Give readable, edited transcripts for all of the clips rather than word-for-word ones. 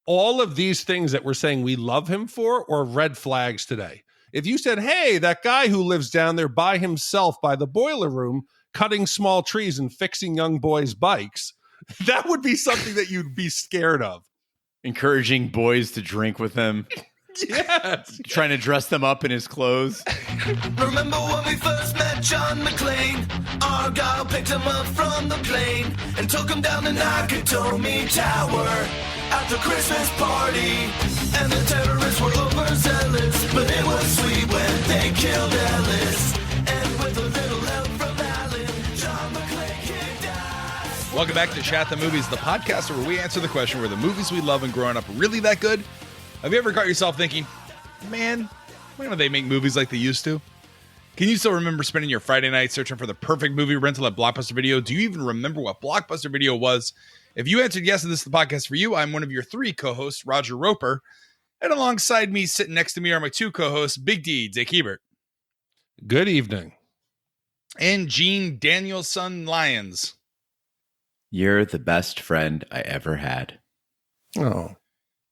all of these things that we're saying we love him for are red flags today. If you said, hey, that guy who lives down there by himself by the boiler room, cutting small trees and fixing young boys' bikes, that would be something that you'd be scared of. Encouraging boys to drink with him. Yes. Trying to dress them up in his clothes. Remember when we first met John McClane? Argyle picked him up from the plane and took him down the Nakatomi Tower at the Christmas party. And the terrorists were overzealous, but it was sweet when they killed Ellis. And with a little help from Alan, John McClane kicked ass. Welcome back to Chat the Movies, the podcast where we answer the question, were the movies we love and growing up really that good? Have you ever caught yourself thinking, man, why don't they make movies like they used to? Can you still remember spending your Friday night searching for the perfect movie rental at Blockbuster Video? Do you even remember what Blockbuster Video was? If you answered yes, and this is the podcast for you, I'm one of your three co-hosts, Roger Roper. And alongside me, sitting next to me, are my two co-hosts, Big D, Dick Hebert. Good evening. And Gene Danielson Lyons. You're the best friend I ever had. Oh.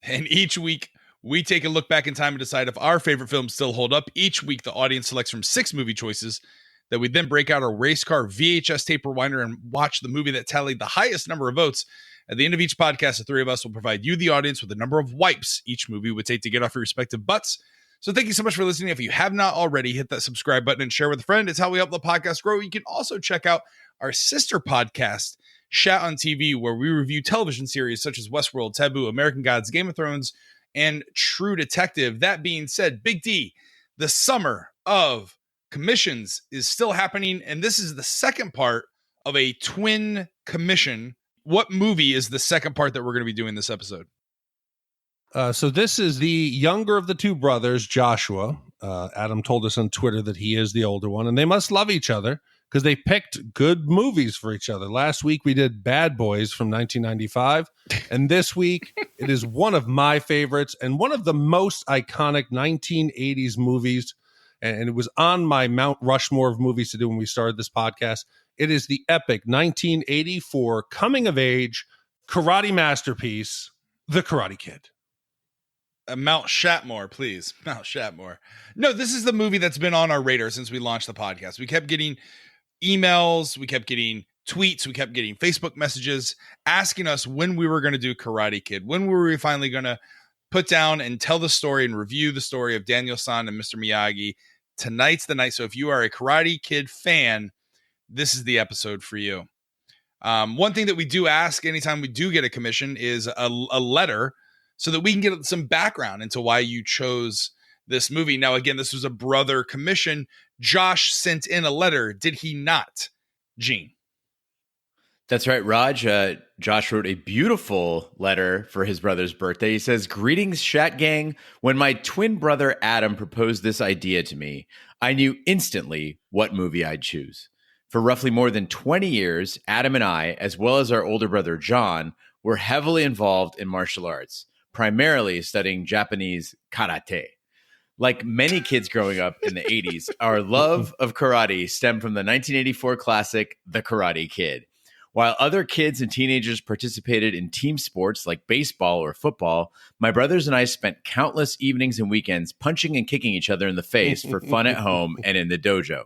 And each week, we take a look back in time and decide if our favorite films still hold up. Each week, the audience selects from 6 movie choices that we then break out our race car VHS tape rewinder and watch the movie that tallied the highest number of votes. At the end of each podcast, the three of us will provide you, the audience, with the number of wipes each movie would take to get off your respective butts. So thank you so much for listening. If you have not already, hit that subscribe button and share with a friend. It's how we help the podcast grow. You can also check out our sister podcast, Shat on TV, where we review television series such as Westworld, Taboo, American Gods, Game of Thrones, and True Detective. That being said, Big D, the summer of commissions is still happening, and this is the second part of a twin commission. What movie is the second part that we're going to be doing this episode? So this is the younger of the two brothers, Joshua. Adam told us on Twitter that he is the older one, and they must love each other because they picked good movies for each other. Last week we did Bad Boys from 1995, and this week it is one of my favorites and one of the most iconic 1980s movies, and it was on my Mount Rushmore of movies to do when we started this podcast. It is the epic 1984 coming-of-age karate masterpiece, The Karate Kid. Mount Shatmore, please. Mount Shatmore. No, this is the movie that's been on our radar since we launched the podcast. We kept getting emails, we kept getting tweets, we kept getting Facebook messages asking us when we were going to do Karate Kid. When were we finally going to put down and tell the story and review the story of Daniel-san and Mr. Miyagi? Tonight's the night. So if you are a Karate Kid fan, this is the episode for you. One thing that we do ask anytime we do get a commission is a letter so that we can get some background into why you chose this movie. Now, again, this was a brother commission. Josh sent in a letter, did he not, Gene? That's right, Raj. Josh wrote a beautiful letter for his brother's birthday. He says, "Greetings, Shat Gang. When my twin brother Adam proposed this idea to me, I knew instantly what movie I'd choose. For roughly more than 20 years, Adam and I, as well as our older brother John, were heavily involved in martial arts, primarily studying Japanese karate. Like many kids growing up in the 80s, our love of karate stemmed from the 1984 classic, The Karate Kid. While other kids and teenagers participated in team sports like baseball or football, my brothers and I spent countless evenings and weekends punching and kicking each other in the face for fun at home and in the dojo.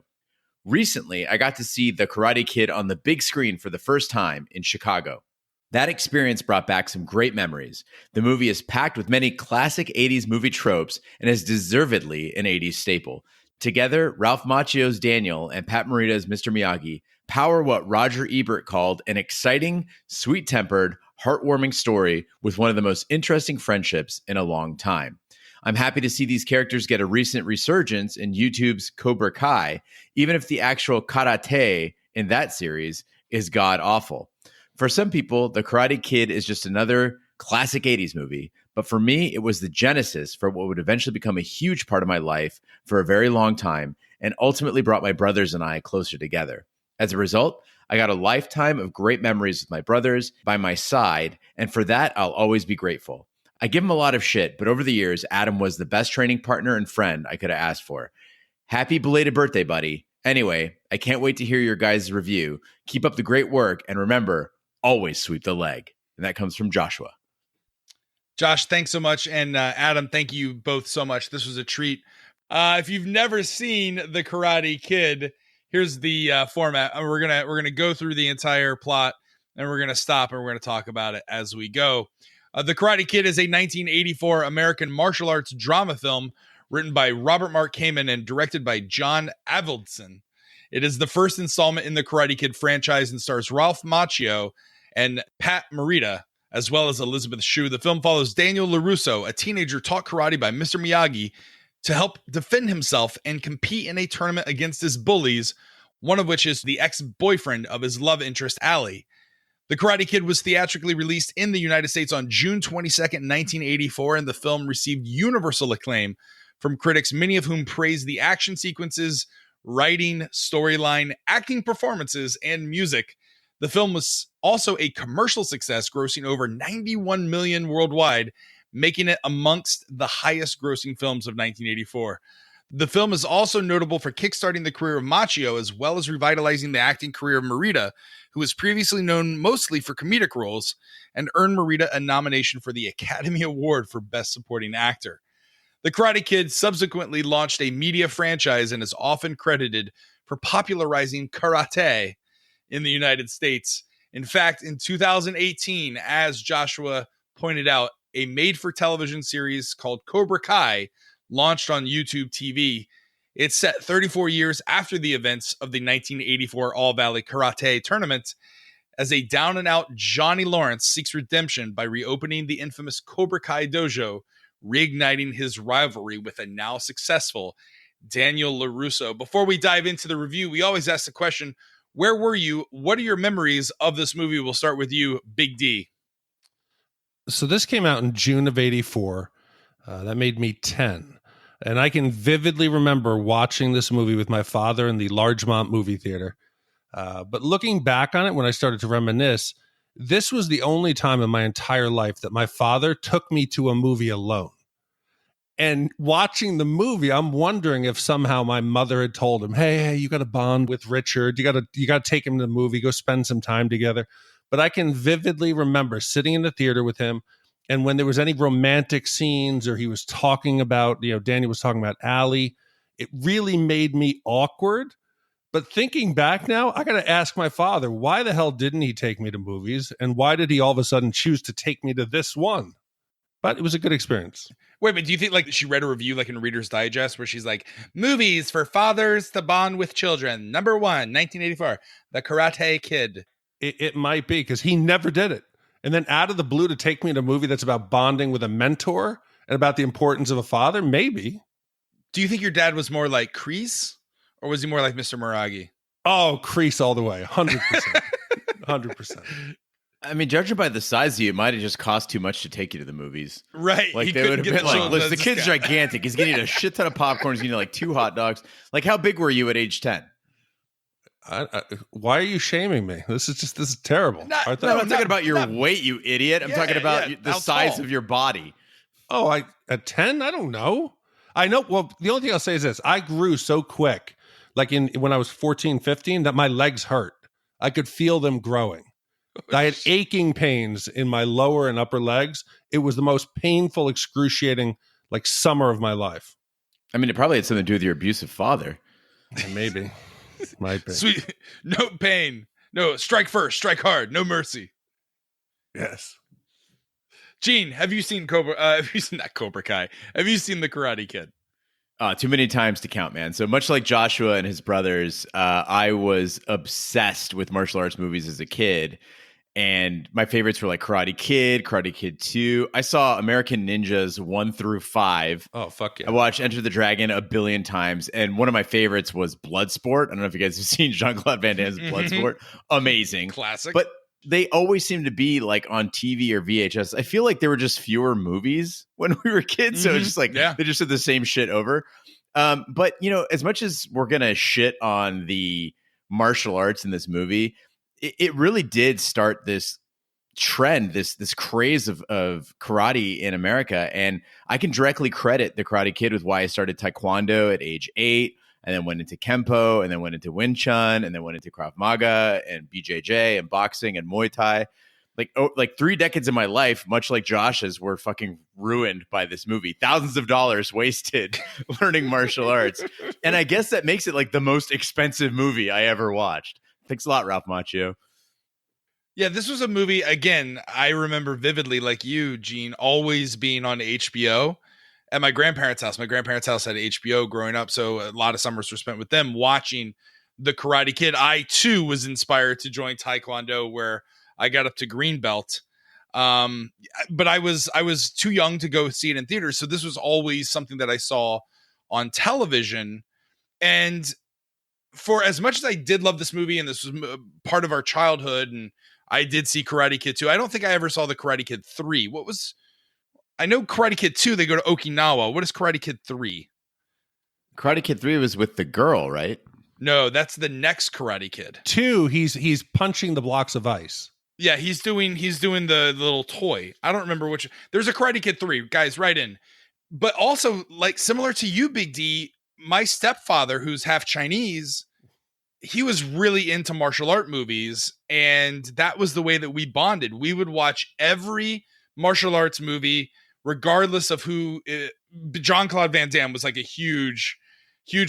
Recently, I got to see The Karate Kid on the big screen for the first time in Chicago. That experience brought back some great memories. The movie is packed with many classic 80s movie tropes and is deservedly an 80s staple. Together, Ralph Macchio's Daniel and Pat Morita's Mr. Miyagi power what Roger Ebert called an exciting, sweet-tempered, heartwarming story with one of the most interesting friendships in a long time. I'm happy to see these characters get a recent resurgence in YouTube's Cobra Kai, even if the actual karate in that series is god-awful. For some people, The Karate Kid is just another classic 80s movie, but for me, it was the genesis for what would eventually become a huge part of my life for a very long time and ultimately brought my brothers and I closer together. As a result, I got a lifetime of great memories with my brothers by my side, and for that, I'll always be grateful. I give him a lot of shit, but over the years, Adam was the best training partner and friend I could have asked for. Happy belated birthday, buddy. Anyway, I can't wait to hear your guys' review. Keep up the great work, and remember, always sweep the leg. And that comes from Joshua. Josh, thanks so much. And Adam, thank you both so much. This was a treat. If you've never seen The Karate Kid, here's the format. We're gonna go through the entire plot, and we're gonna stop and we're gonna talk about it as we go. The Karate Kid is a 1984 American martial arts drama film written by Robert Mark Kamen and directed by John Avildsen. It is the first installment in the Karate Kid franchise and stars Ralph Macchio and Pat Morita, as well as Elizabeth Shue. The film follows Daniel LaRusso, a teenager taught karate by Mr. Miyagi to help defend himself and compete in a tournament against his bullies, one of which is the ex-boyfriend of his love interest, Allie. The Karate Kid was theatrically released in the United States on June 22nd, 1984, and the film received universal acclaim from critics, many of whom praised the action sequences, writing, storyline, acting performances, and music. The film was also a commercial success, grossing over $91 million worldwide, making it amongst the highest grossing films of 1984. The film is also notable for kickstarting the career of Macchio, as well as revitalizing the acting career of Morita, who was previously known mostly for comedic roles, and earned Morita a nomination for the Academy Award for Best Supporting Actor. The Karate Kid subsequently launched a media franchise and is often credited for popularizing karate in the United States. In fact, in 2018, as Joshua pointed out, a made-for-television series called Cobra Kai launched on YouTube TV. It's set 34 years after the events of the 1984 All-Valley Karate Tournament, as a down-and-out Johnny Lawrence seeks redemption by reopening the infamous Cobra Kai dojo, reigniting his rivalry with a now successful Daniel LaRusso. Before we dive into the review, we always ask the question, where were you? What are your memories of this movie? We'll start with you, Big D. So this came out in June of 84. That made me 10. And I can vividly remember watching this movie with my father in the Largemont movie theater. But looking back on it, when I started to reminisce, this was the only time in my entire life that my father took me to a movie alone. And watching the movie, I'm wondering if somehow my mother had told him, hey, you got to bond with Richard. You got to take him to the movie, go spend some time together. But I can vividly remember sitting in the theater with him, and when there was any romantic scenes or he was talking about, Daniel was talking about Allie, it really made me awkward. But thinking back now, I got to ask my father, why the hell didn't he take me to movies? And why did he all of a sudden choose to take me to this one? But it was a good experience. Wait, but do you think like she read a review like in Reader's Digest where she's like, movies for fathers to bond with children. Number 1, 1984, The Karate Kid. It might be, because he never did it. And then out of the blue to take me to a movie that's about bonding with a mentor and about the importance of a father, maybe. Do you think your dad was more like Kreese, or was he more like Mr. Miyagi? Oh, Kreese all the way, 100%. 100%. I mean, judging by the size of you, it might have just cost too much to take you to the movies. Right. Like, they would have been like, listen, the kid's gigantic. He's going to eat a shit ton of popcorn. He's going to eat like 2 hot dogs. Like, how big were you at age 10? Why are you shaming me? This is terrible. I'm not talking about your weight, you idiot. I'm talking about the size of your body. Oh, at 10? I don't know. I know. Well, the only thing I'll say is this. I grew so quick, like when I was 14, 15, that my legs hurt. I could feel them growing. I had aching pains in my lower and upper legs. It was the most painful, excruciating, like, summer of my life. I mean, it probably had something to do with your abusive father. Maybe. Might be. Sweet. No pain. No, strike first, strike hard, no mercy. Yes. Gene, have you seen not Cobra Kai? Have you seen The Karate Kid? Too many times to count, man. So much like Joshua and his brothers, I was obsessed with martial arts movies as a kid. And my favorites were like Karate Kid 2. I saw American Ninjas 1 through 5. Oh, fuck yeah. I watched Enter the Dragon a billion times. And one of my favorites was Bloodsport. I don't know if you guys have seen Jean-Claude Van Damme's Bloodsport. Amazing. Classic. But they always seem to be like on TV or VHS. I feel like there were just fewer movies when we were kids. So it's just like, they just did the same shit over. But, as much as we're going to shit on the martial arts in this movie, it really did start this trend, this craze of karate in America. And I can directly credit The Karate Kid with why I started Taekwondo at age 8, and then went into Kempo, and then went into Wing Chun, and then went into Krav Maga and BJJ and boxing and Muay Thai. like 3 decades of my life, much like Josh's, were fucking ruined by this movie. Thousands of dollars wasted learning martial arts. And I guess that makes it like the most expensive movie I ever watched. Thanks a lot, Ralph Macchio. Yeah, this was a movie, again, I remember vividly, like you, Gene, always being on HBO at my grandparents' house. My grandparents' house had HBO growing up, so a lot of summers were spent with them watching The Karate Kid. I, too, was inspired to join Taekwondo, where I got up to green belt. But I was too young to go see it in theaters, so this was always something that I saw on television. And for as much as I did love this movie, and this was part of our childhood, and I did see Karate Kid 2, I don't think I ever saw the Karate Kid 3. I know Karate Kid 2, they go to Okinawa. What is Karate Kid 3? Karate Kid 3 was with the girl, right? No, that's the next Karate Kid. 2, he's punching the blocks of ice. Yeah, he's doing the little toy. I don't remember which. There's a Karate Kid 3, guys, right in. But also, like, similar to you, Big D, my stepfather, who's half Chinese, he was really into martial art movies, and that was the way that we bonded. We would watch every martial arts movie, regardless of who. Jean-Claude Van Damme was like a huge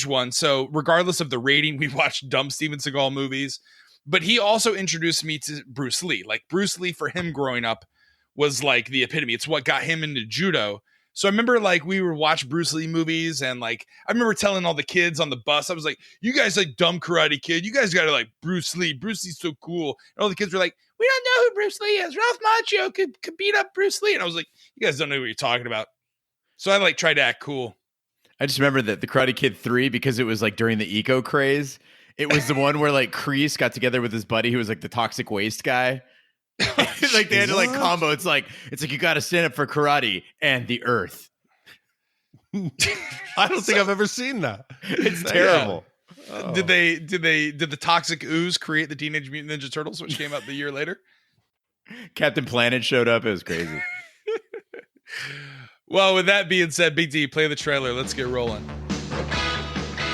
one. So regardless of the rating, we watched dumb Steven Seagal movies. But he also introduced me to Bruce Lee. Like, Bruce Lee, for him growing up, was like the epitome. It's what got him into judo. So I remember, like, we would watch Bruce Lee movies, and like I remember telling all the kids on the bus, I was like, "You guys like dumb Karate Kid. You guys got to like Bruce Lee. Bruce Lee's so cool." And all the kids were like, "We don't know who Bruce Lee is. Ralph Macchio could beat up Bruce Lee." And I was like, "You guys don't know what you're talking about." So I like tried to act cool. I just remember that the Karate Kid 3, because it was like during the eco craze. It was the one where like Kreese got together with his buddy who was like the toxic waste guy. Like they had to like combo. It's like you got to stand up for karate and the earth. I don't think I've ever seen that. It's terrible. Oh. Did the toxic ooze create the Teenage Mutant Ninja Turtles, which came out the year later? Captain Planet showed up. It was crazy. Well, with that being said, Big D, play the trailer. Let's get rolling.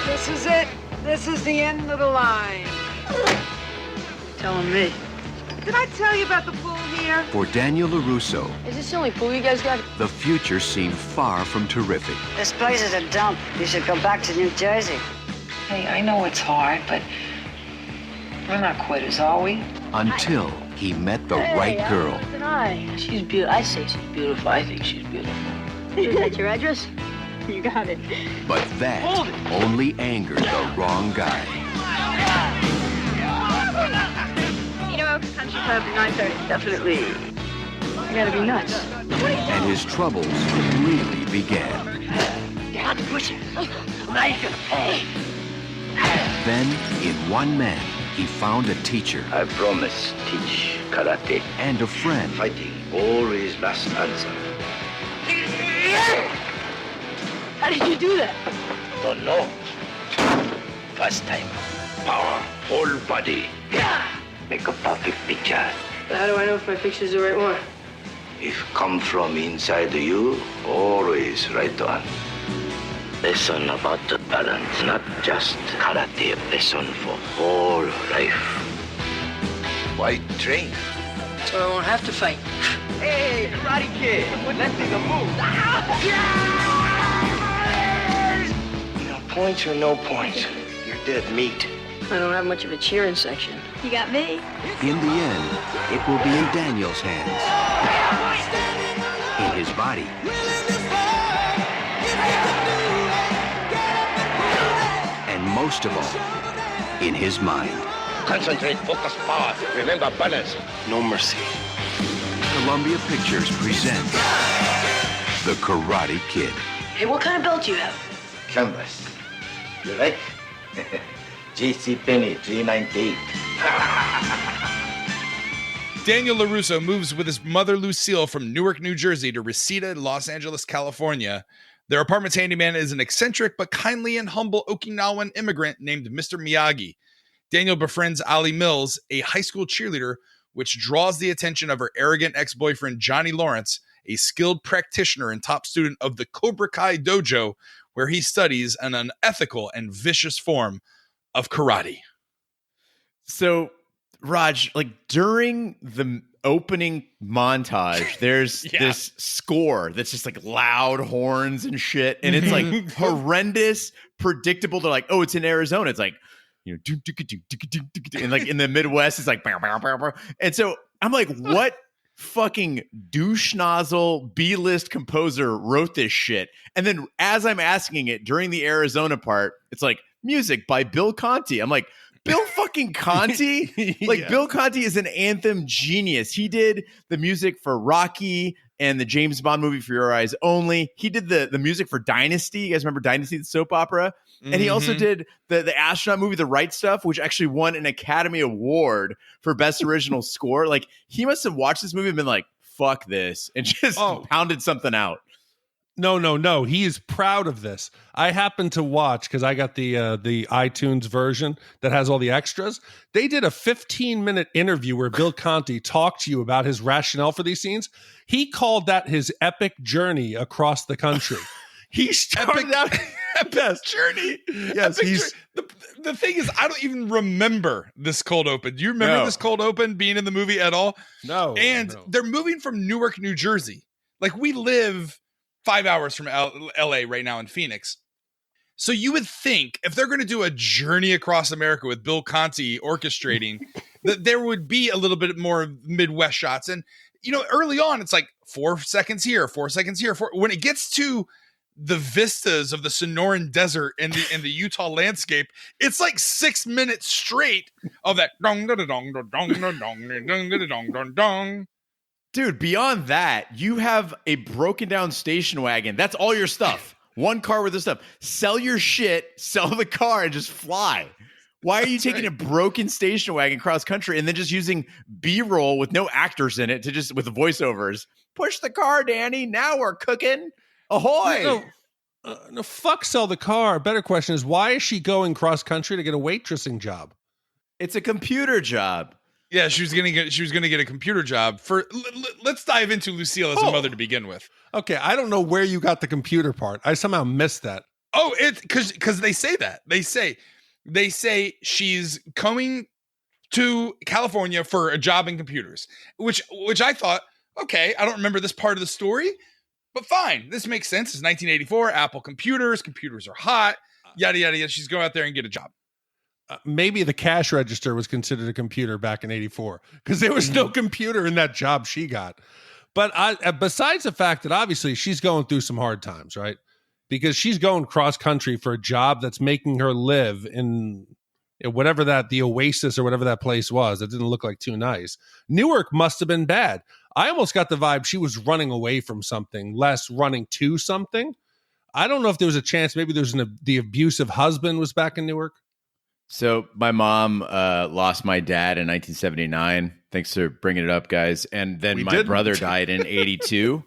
This is it. This is the end of the line. Telling me. Did I tell you about the pool here? For Daniel LaRusso, Is this the only pool you guys got? the future seemed far from terrific This place is a dump. You should go back to New Jersey. Hey, I know it's hard, but we're not quitters, are we? until he met the right girl. She's beautiful. I say she's beautiful. I think she's beautiful. Is that your address? You got it. But that only angered the wrong guy. You know, country club at 9:30. Definitely. I gotta be nuts. And his troubles really began. You have to push it. Now you can pay. Then, in one man, he found a teacher I promise teach karate. and a friend. Fighting always last answer. How did you do that? Don't know. First time. Power. Whole body. Make a perfect picture. How do I know if my picture's the right one? If come from inside you, always right on. Lesson about the balance, not just karate. Lesson for whole life. Why train? So I won't have to fight. Hey, Karate Kid! Let's make a move! No points or no points. You're dead meat. I don't have much of a cheering section. You got me. In the end, it will be in Daniel's hands, in his body, and most of all, in his mind. Concentrate, focus, power. Remember balance. No mercy. Columbia Pictures presents The Karate Kid. Hey, what kind of belt do you have? Canvas. You like? J.C. Penney, $3.98. Daniel LaRusso moves with his mother, Lucille, from Newark, New Jersey to Reseda, Los Angeles, California. Their apartment's handyman is an eccentric but kindly and humble Okinawan immigrant named Mr. Miyagi. Daniel befriends Ali Mills, a high school cheerleader, which draws the attention of her arrogant ex-boyfriend, Johnny Lawrence, a skilled practitioner and top student of the Cobra Kai dojo, where he studies an unethical and vicious form of karate. So, Raj, like during the opening montage, there's this score that's just like loud horns and shit. And it's like horrendous, predictable. They're like, oh, it's in Arizona. It's like, you know, and like in the Midwest, it's like, and so I'm like, what fucking douche nozzle B-list composer wrote this shit? And then as I'm asking it during the Arizona part, it's like music by Bill Conti. I'm like, Bill fucking Conti? Like, Bill Conti is an anthem genius. He did the music for Rocky and the James Bond movie For Your Eyes Only. He did the music for Dynasty. You guys remember Dynasty, the soap opera? And he also did the astronaut movie, The Right Stuff, which actually won an Academy Award for Best Original Score. Like, he must have watched this movie and been like, fuck this, and just pounded something out. No. He is proud of this. I happened to watch, because I got the iTunes version that has all the extras. They did a 15-minute interview where Bill Conti talked to you about his rationale for these scenes. He called that his epic journey across the country. He started out epic journey. Yes, he's the thing is, I don't even remember this cold open. Do you remember this cold open being in the movie at all? No. And they're moving from Newark, New Jersey. Like, we live 5 hours from LA right now in Phoenix. So you would think if they're going to do a journey across America with Bill Conti orchestrating, that there would be a little bit more Midwest shots. And, you know, early on, it's like 4 seconds here, 4 seconds here. When it gets to the vistas of the Sonoran Desert and the Utah landscape, it's like 6 minutes straight of that dong dong dong dong dong dong dong dong dong. Dude, beyond that, you have a broken down station wagon. That's all your stuff. One car with the stuff. Sell your shit, sell the car, and just fly. Why are you taking a broken station wagon cross country and then just using B-roll with no actors in it with the voiceovers? Push the car, Danny. Now we're cooking. Ahoy! No, fuck sell the car. Better question is, why is she going cross country to get a waitressing job? It's a computer job. Yeah, she was gonna get a computer job. Let's dive into Lucille as a mother to begin with. Okay, I don't know where you got the computer part. I somehow missed that. Oh, it's because they say that. They say she's coming to California for a job in computers, which I thought, okay, I don't remember this part of the story. But fine, this makes sense. It's 1984, Apple computers are hot, yada, yada, yada. She's going out there and get a job. Maybe the cash register was considered a computer back in 84 because there was no computer in that job she got. But besides the fact that obviously she's going through some hard times, right? Because she's going cross country for a job that's making her live in whatever the Oasis or whatever that place was. It didn't look like too nice. Newark must have been bad. I almost got the vibe she was running away from something, less running to something. I don't know if there was a chance. Maybe there's the abusive husband was back in Newark. So my mom lost my dad in 1979. Thanks for bringing it up, guys. And then my brother died in 82,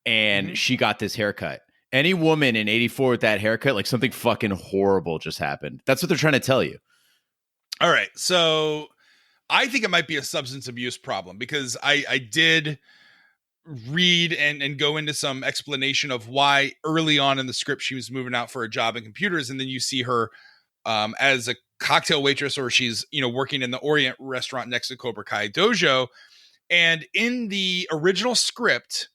and she got this haircut. Any woman in 84 with that haircut, like something fucking horrible just happened. That's what they're trying to tell you. All right. So I think it might be a substance abuse problem because I did read and go into some explanation of why early on in the script she was moving out for a job in computers, and then you see her as a cocktail waitress, or she's working in the Orient restaurant next to Cobra Kai dojo. And in the original script,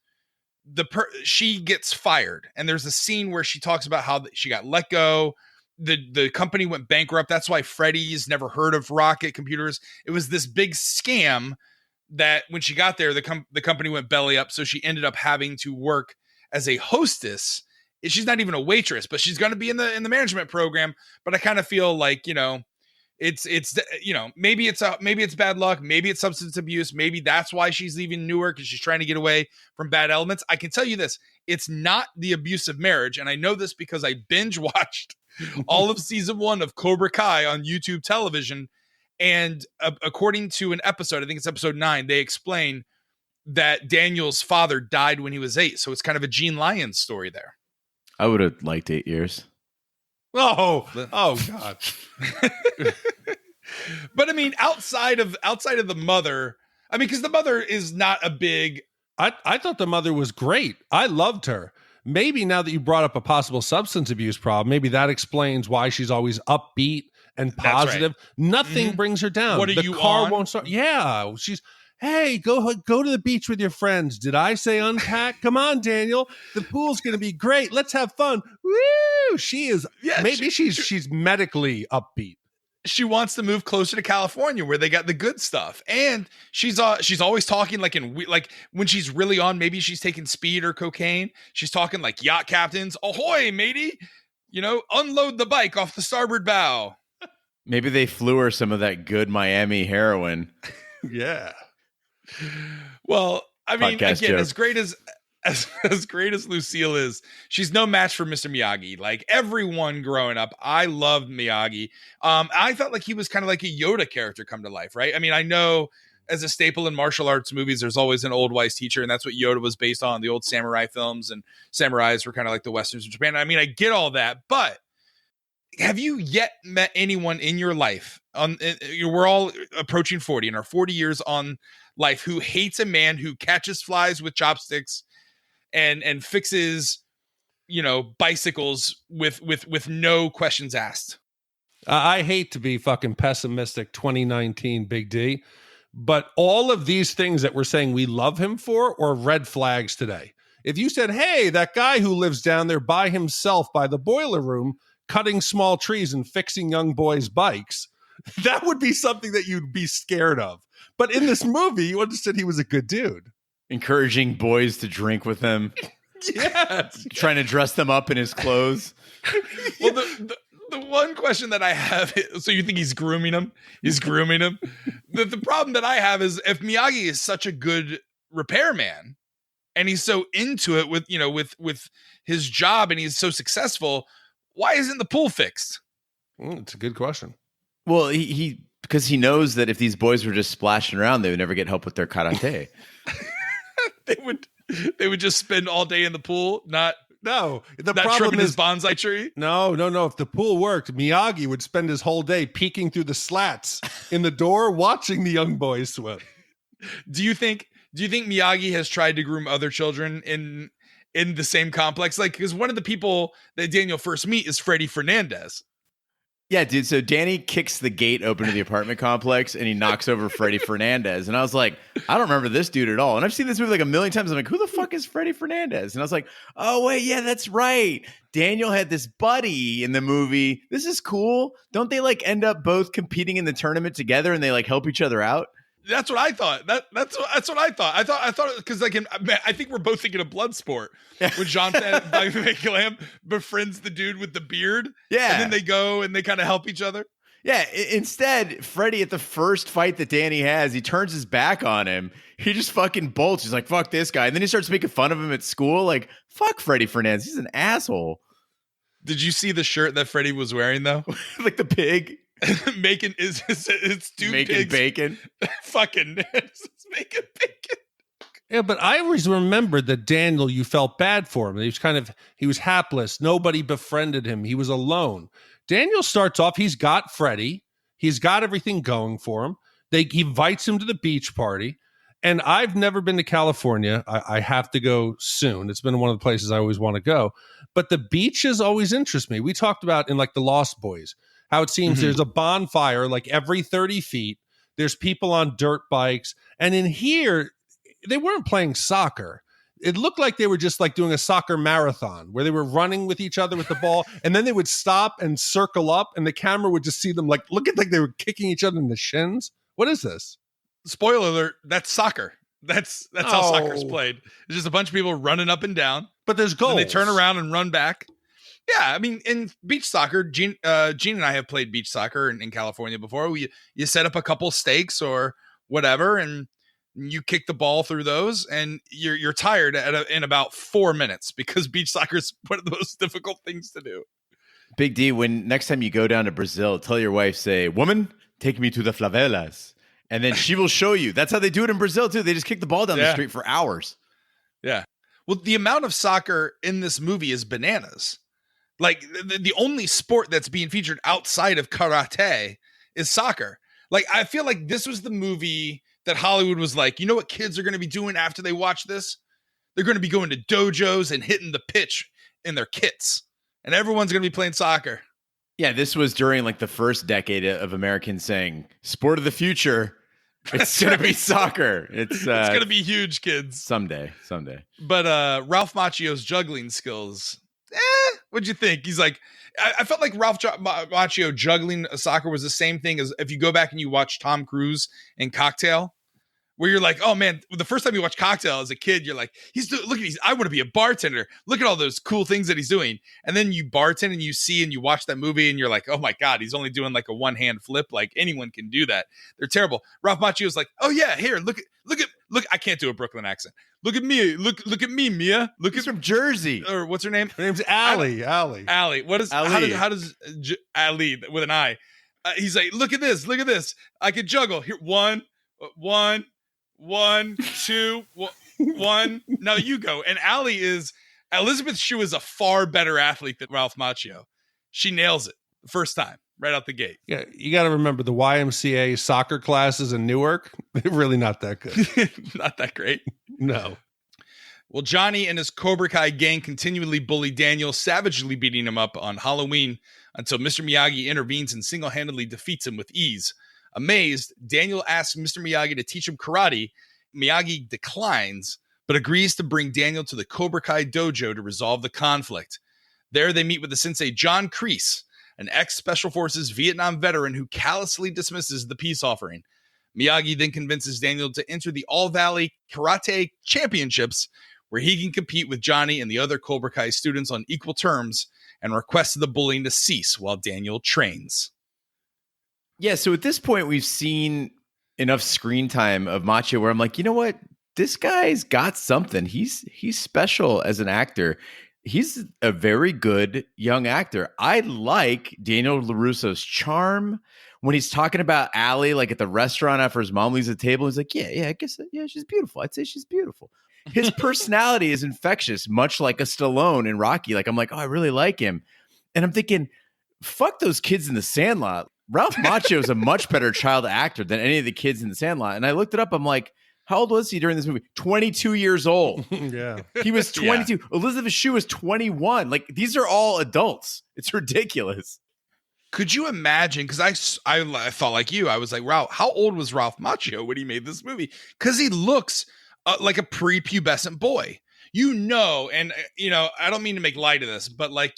she gets fired, and there's a scene where she talks about how she got let go. The company went bankrupt. That's why Freddy's never heard of Rocket Computers. It was this big scam that when she got there, the company went belly up. So she ended up having to work as a hostess. She's not even a waitress, but she's going to be in the management program. But I kind of feel like, it's maybe it's bad luck. Maybe it's substance abuse. Maybe that's why she's leaving Newark, because she's trying to get away from bad elements. I can tell you this. It's not the abusive marriage. And I know this because I binge watched all of season 1 of Cobra Kai on YouTube television. And according to an episode, I think it's episode 9, they explain that Daniel's father died when he was 8. So it's kind of a Gene Lyons story there. I would have liked 8 years. Oh God. But I mean, outside of the mother, I mean, because the mother is not a big. I thought the mother was great. I loved her. Maybe now that you brought up a possible substance abuse problem, maybe that explains why she's always upbeat and positive. Right. Nothing brings her down. What are the you car on? Won't start. Yeah, Hey, go to the beach with your friends. Did I say unpack? Come on, Daniel. The pool's going to be great. Let's have fun. Woo! She is. Yeah, maybe she's medically upbeat. She wants to move closer to California where they got the good stuff. And she's always talking like when she's really on, maybe she's taking speed or cocaine. She's talking like yacht captains. Ahoy, matey. Unload the bike off the starboard bow. Maybe they flew her some of that good Miami heroin. Yeah. Well, I mean, Podcast again, joke. as great as Lucille is, she's no match for Mr. Miyagi. Like everyone growing up, I loved Miyagi. I felt like he was kind of like a Yoda character come to life, right? I mean, I know as a staple in martial arts movies, there's always an old wise teacher, and that's what Yoda was based on, the old samurai films, and samurais were kind of like the westerns of Japan. I mean, I get all that, but have you yet met anyone in your life? We're all approaching 40 and our 40 years on life who hates a man who catches flies with chopsticks and fixes, bicycles with no questions asked. I hate to be fucking pessimistic 2019 Big D, but all of these things that we're saying we love him for are red flags today. If you said, hey, that guy who lives down there by himself by the boiler room, cutting small trees and fixing young boys' bikes, that would be something that you'd be scared of. But in this movie, you understood he was a good dude. Encouraging boys to drink with him. Yes. Trying to dress them up in his clothes. Well, the one question that I have is, so you think he's grooming him? He's grooming him? The problem that I have is if Miyagi is such a good repairman and he's so into it with his job and he's so successful, why isn't the pool fixed? It's a good question. Well, he because he knows that if these boys were just splashing around, they would never get help with their karate. They would just spend all day in the pool, not the not problem trimming is his bonsai tree. No. If the pool worked, Miyagi would spend his whole day peeking through the slats in the door, watching the young boys swim. Do you think Miyagi has tried to groom other children in the same complex? Like, because one of the people that Daniel first meet is Freddie Fernandez. Yeah, dude. So Danny kicks the gate open to the apartment complex and he knocks over Freddie Fernandez. And I was like, I don't remember this dude at all. And I've seen this movie like a million times. I'm like, who the fuck is Freddie Fernandez? And I was like, oh, wait, yeah, that's right. Daniel had this buddy in the movie. This is cool. Don't they like end up both competing in the tournament together and they like help each other out? That's what I thought. That's what I thought. I thought because like I think we're both thinking of Bloodsport when Jean-Claude Van Damme befriends the dude with the beard. Yeah, and then they go and they kind of help each other. Yeah. Instead, Freddie at the first fight that Danny has, he turns his back on him. He just fucking bolts. He's like, "Fuck this guy," and then he starts making fun of him at school. Like, "Fuck Freddie Fernandez. He's an asshole." Did you see the shirt that Freddie was wearing though? Like the pig. Making it's two making pigs. Bacon. Fucking it's making bacon. Yeah, but I always remembered that Daniel, you felt bad for him. He was hapless. Nobody befriended him. He was alone. Daniel starts off, he's got Freddie. He's got everything going for him. He invites him to the beach party. And I've never been to California. I have to go soon. It's been one of the places I always want to go. But the beaches always interest me. We talked about in like the Lost Boys, how it seems there's a bonfire like every 30 feet. There's people on dirt bikes. And in here, they weren't playing soccer. It looked like they were just like doing a soccer marathon where they were running with each other with the ball. And then they would stop and circle up and the camera would just see them like they were kicking each other in the shins. What is this? Spoiler alert, that's soccer. That's how soccer's played. It's just a bunch of people running up and down. But there's goals. And they turn around and run back. Yeah, I mean, in beach soccer, Gene and I have played beach soccer in California before. You set up a couple stakes or whatever, and you kick the ball through those, and you're tired in about 4 minutes because beach soccer is one of the most difficult things to do. Big D, when next time you go down to Brazil, tell your wife, say, "Woman, take me to the favelas." And then she will show you. That's how they do it in Brazil, too. They just kick the ball down the street for hours. Yeah. Well, the amount of soccer in this movie is bananas. Like, the only sport that's being featured outside of karate is soccer. Like, I feel like this was the movie that Hollywood was like, you know what kids are going to be doing after they watch this? They're going to be going to dojos and hitting the pitch in their kits. And everyone's going to be playing soccer. Yeah, this was during, like, the first decade of Americans saying, sport of the future. It's going to be soccer. It's going to be huge, kids. Someday. But Ralph Macchio's juggling skills, what'd you think? He's like, I felt like Ralph Macchio juggling soccer was the same thing as if you go back and you watch Tom Cruise in Cocktail, where you're like, oh man, the first time you watch Cocktail as a kid, you're like, look at these, I want to be a bartender. Look at all those cool things that he's doing. And then you bartend and you watch that movie and you're like, oh my God, he's only doing like a one-hand flip. Like anyone can do that. They're terrible. Ralph Macchio's like, oh yeah, here, look, I can't do a Brooklyn accent. Look at me. Look at me, Mia. He's from Jersey. Or what's her name? Her name's Allie. Allie. What is Ali. How does Ali with an I? He's like, look at this. I can juggle here. One, two, one. Now you go. And Elizabeth Shue is a far better athlete than Ralph Macchio. She nails it the first time, right out the gate. Yeah, you got to remember the YMCA soccer classes in Newark. They're really not that good. Not that great. No. Well, Johnny and his Cobra Kai gang continually bully Daniel, savagely beating him up on Halloween until Mr. Miyagi intervenes and single-handedly defeats him with ease. Amazed, Daniel asks Mr. Miyagi to teach him karate. Miyagi declines, but agrees to bring Daniel to the Cobra Kai dojo to resolve the conflict. There they meet with the sensei John Kreese, an ex-Special Forces Vietnam veteran who callously dismisses the peace offering. Miyagi then convinces Daniel to enter the All-Valley Karate Championships, where he can compete with Johnny and the other Cobra Kai students on equal terms, and requests the bullying to cease while Daniel trains. Yeah, so at this point, we've seen enough screen time of Macchio where I'm like, you know what? This guy's got something. He's special as an actor. He's a very good young actor. I like Daniel LaRusso's charm. When he's talking about Allie, like at the restaurant after his mom leaves the table, he's like, I guess, she's beautiful. I'd say she's beautiful. His personality is infectious, much like a Stallone in Rocky. Like, I'm like, oh, I really like him. And I'm thinking, fuck those kids in the Sandlot. Ralph Macchio is a much better child actor than any of the kids in the Sandlot. And I looked it up. I'm like, how old was he during this movie? 22 years old. Yeah. He was 22. Yeah. Elizabeth Shue was 21. Like, these are all adults. It's ridiculous. Could you imagine? Because I thought like you. I was like, wow, how old was Ralph Macchio when he made this movie? Because he looks like a prepubescent boy. And I don't mean to make light of this, but like,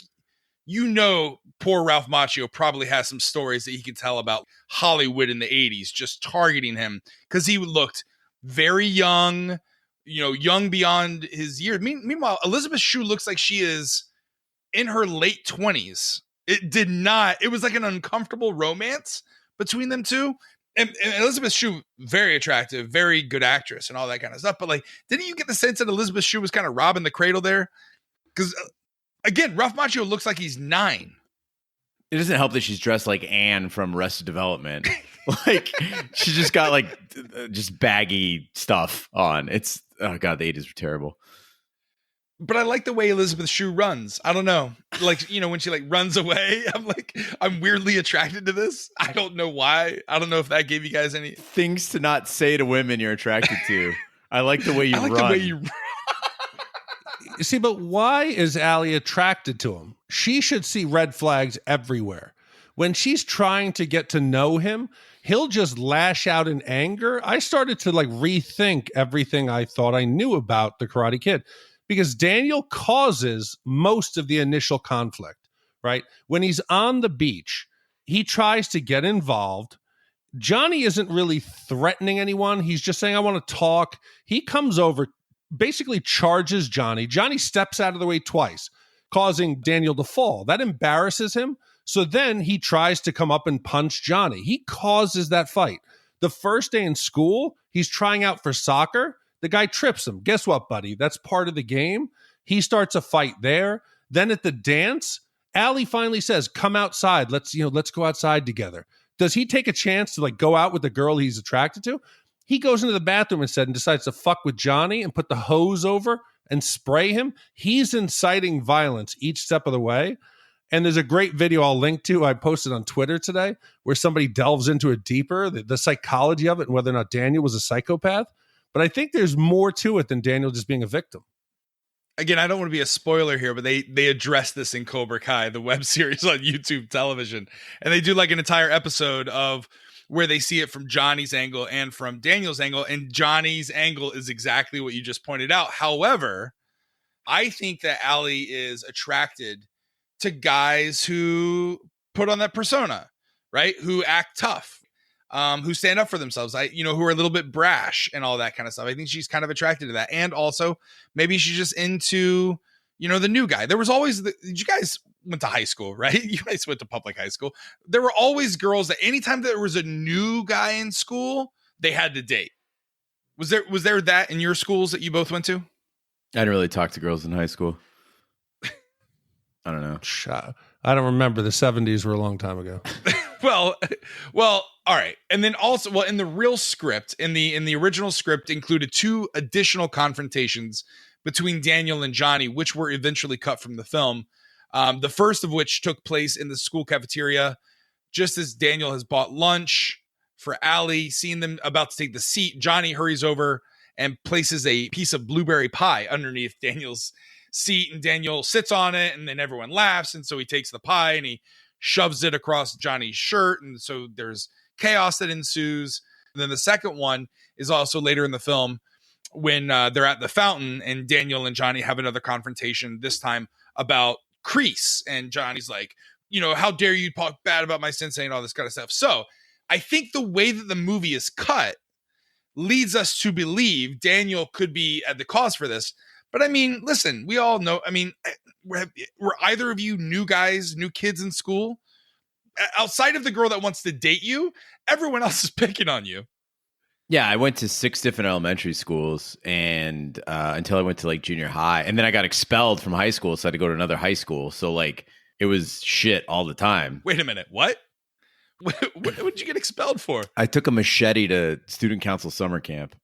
poor Ralph Macchio probably has some stories that he can tell about Hollywood in the 80s, just targeting him because he looked very young, young beyond his years. Meanwhile, Elizabeth Shue looks like she is in her late 20s. It was like an uncomfortable romance between them two. And Elizabeth Shue, very attractive, very good actress and all that kind of stuff. But like, didn't you get the sense that Elizabeth Shue was kind of robbing the cradle there? Because again, Ralph Macchio looks like he's 9. It doesn't help that she's dressed like Anne from Arrested Development. Like, she just got like just baggy stuff on. It's, oh God, the 80s were terrible. But I like the way Elizabeth Shue runs. I don't know. Like, when she like runs away, I'm weirdly attracted to this. I don't know why. I don't know if that gave you guys any things to not say to women you're attracted to. I like the way you run. The way you See, but why is Allie attracted to him? She should see red flags everywhere. When she's trying to get to know him, he'll just lash out in anger. I started to like rethink everything I thought I knew about the Karate Kid, because Daniel causes most of the initial conflict, right? When he's on the beach, he tries to get involved. Johnny isn't really threatening anyone. He's just saying, I want to talk. He comes over, basically charges Johnny. Johnny steps out of the way twice, causing Daniel to fall. That embarrasses him. So then he tries to come up and punch Johnny. He causes that fight. The first day in school, he's trying out for soccer. The guy trips him. Guess what, buddy? That's part of the game. He starts a fight there. Then at the dance, Allie finally says, come outside. Let's go outside together. Does he take a chance to like go out with the girl he's attracted to? He goes into the bathroom and decides to fuck with Johnny and put the hose over and spray him. He's inciting violence each step of the way. And there's a great video I'll link to. I posted on Twitter today where somebody delves into it deeper, the psychology of it and whether or not Daniel was a psychopath. But I think there's more to it than Daniel just being a victim. Again, I don't want to be a spoiler here, but they address this in Cobra Kai, the web series on YouTube television. And they do like an entire episode of where they see it from Johnny's angle and from Daniel's angle. And Johnny's angle is exactly what you just pointed out. However, I think that Allie is attracted to guys who put on that persona, right? Who act tough, who stand up for themselves, who are a little bit brash and all that kind of stuff. I think she's kind of attracted to that. And also maybe she's just into, the new guy. There was always, you guys went to high school, right? You guys went to public high school. There were always girls that anytime there was a new guy in school, they had to date. Was there that in your schools that you both went to? I didn't really talk to girls in high school. I don't know. I don't remember. The 70s were a long time ago. well, all right. And then also, in the real script, in the original script, included 2 additional confrontations between Daniel and Johnny, which were eventually cut from the film. The first of which took place in the school cafeteria, just as Daniel has bought lunch for Allie. Seeing them about to take the seat, Johnny hurries over and places a piece of blueberry pie underneath Daniel's seat, and Daniel sits on it, and then everyone laughs, and so he takes the pie and he shoves it across Johnny's shirt, and so there's chaos that ensues. And then the second one is also later in the film when they're at the fountain, and Daniel and Johnny have another confrontation, this time about Kreese, and Johnny's like, how dare you talk bad about my sensei and all this kind of stuff. So I think the way that the movie is cut leads us to believe Daniel could be at the cause for this. But I mean, listen, we all know, were either of you new kids in school? Outside of the girl that wants to date you, everyone else is picking on you. Yeah, I went to 6 different elementary schools and until I went to junior high. And then I got expelled from high school, so I had to go to another high school. So it was shit all the time. Wait a minute, what? What did you get expelled for? I took a machete to student council summer camp.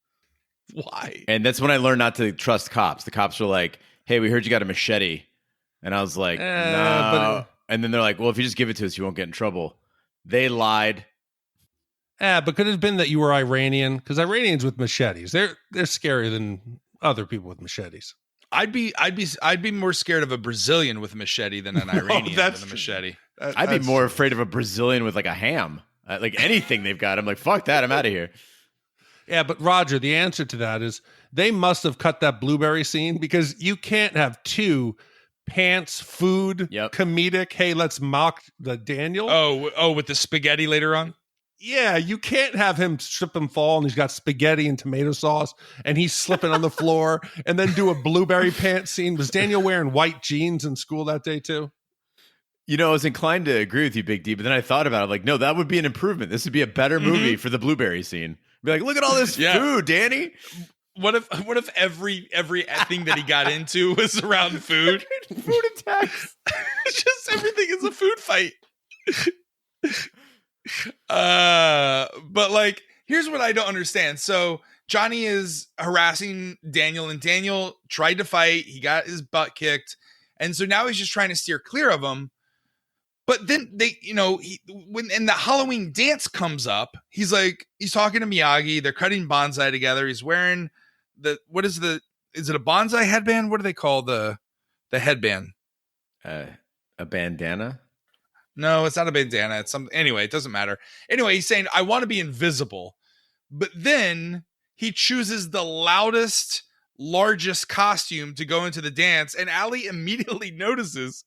Why? And that's when I learned not to trust cops. The cops were like, hey, we heard you got a machete. And I was like, no. And then they're like, well, if you just give it to us, you won't get in trouble. They lied. But could it have been that you were Iranian? Because Iranians with machetes, they're scarier than other people with machetes. I'd be more scared of a Brazilian with a machete than an Iranian with a machete. I'd be more afraid of a Brazilian with a ham. Anything they've got. I'm like, fuck that. I'm out of here. Yeah, but Roger, the answer to that is they must have cut that blueberry scene, because you can't have 2 pants, food, comedic. Hey, let's mock the Daniel. Oh, with the spaghetti later on. Yeah, you can't have him strip and fall, and he's got spaghetti and tomato sauce, and he's slipping on the floor, and then do a blueberry pants scene. Was Daniel wearing white jeans in school that day too? I was inclined to agree with you, Big D, but then I thought about it. No, that would be an improvement. This would be a better movie for the blueberry scene. Be like, look at all this food, Danny. What if every thing that he got into was around food? Food attacks. Just everything is a food fight. But here's what I don't understand. So Johnny is harassing Daniel, and Daniel tried to fight. He got his butt kicked, and so now he's just trying to steer clear of him. But then when the Halloween dance comes up, he's talking to Miyagi. They're cutting bonsai together. He's wearing is it a bonsai headband? What do they call the headband? A bandana? No, it's not a bandana. It's something. Anyway, it doesn't matter. Anyway, he's saying, I want to be invisible. But then he chooses the loudest, largest costume to go into the dance. And Allie immediately notices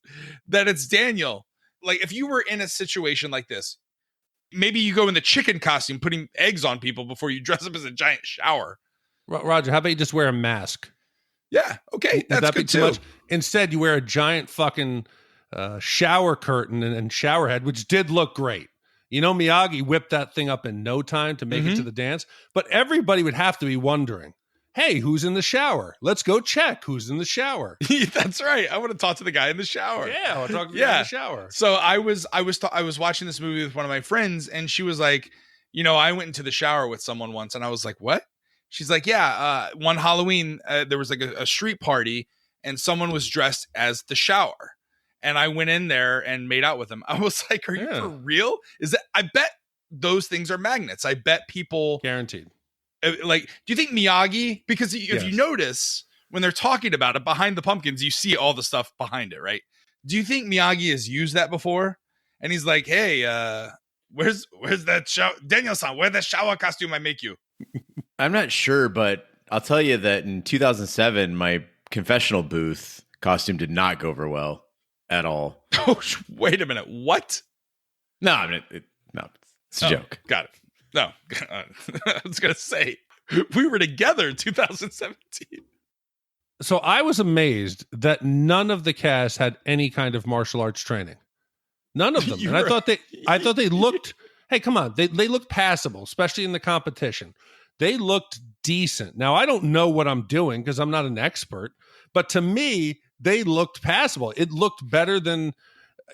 that it's Daniel. If you were in a situation like this, maybe you go in the chicken costume, putting eggs on people before you dress up as a giant shower. Roger, how about you just wear a mask? Yeah, okay, that's good too. Instead, you wear a giant fucking shower curtain and shower head, which did look great. Miyagi whipped that thing up in no time to make it to the dance. But everybody would have to be wondering, hey, who's in the shower? Let's go check who's in the shower. That's right. I want to talk to the guy in the shower. Yeah, I want to talk to the guy in the shower. So I was watching this movie with one of my friends, and she was like, I went into the shower with someone once, and I was like, what? She's like, yeah, one Halloween, there was a street party, and someone was dressed as the shower. And I went in there and made out with him. I was like, are you for real? I bet those things are magnets. I bet people guaranteed. Do you think Miyagi, because if you notice when they're talking about it behind the pumpkins, you see all the stuff behind it, right? Do you think Miyagi has used that before? And he's like, hey, Where's that shower? Daniel-san, where's the shower costume I make you? I'm not sure, but I'll tell you that in 2007, my confessional booth costume did not go over well at all. Oh, wait a minute. What? No, I mean, it's a joke. Got it. No, I was going to say, we were together in 2017. So I was amazed that none of the cast had any kind of martial arts training. None of them. And I thought they looked, hey, come on. They looked passable, especially in the competition. They looked decent. Now, I don't know what I'm doing because I'm not an expert, but to me, they looked passable. It looked better than,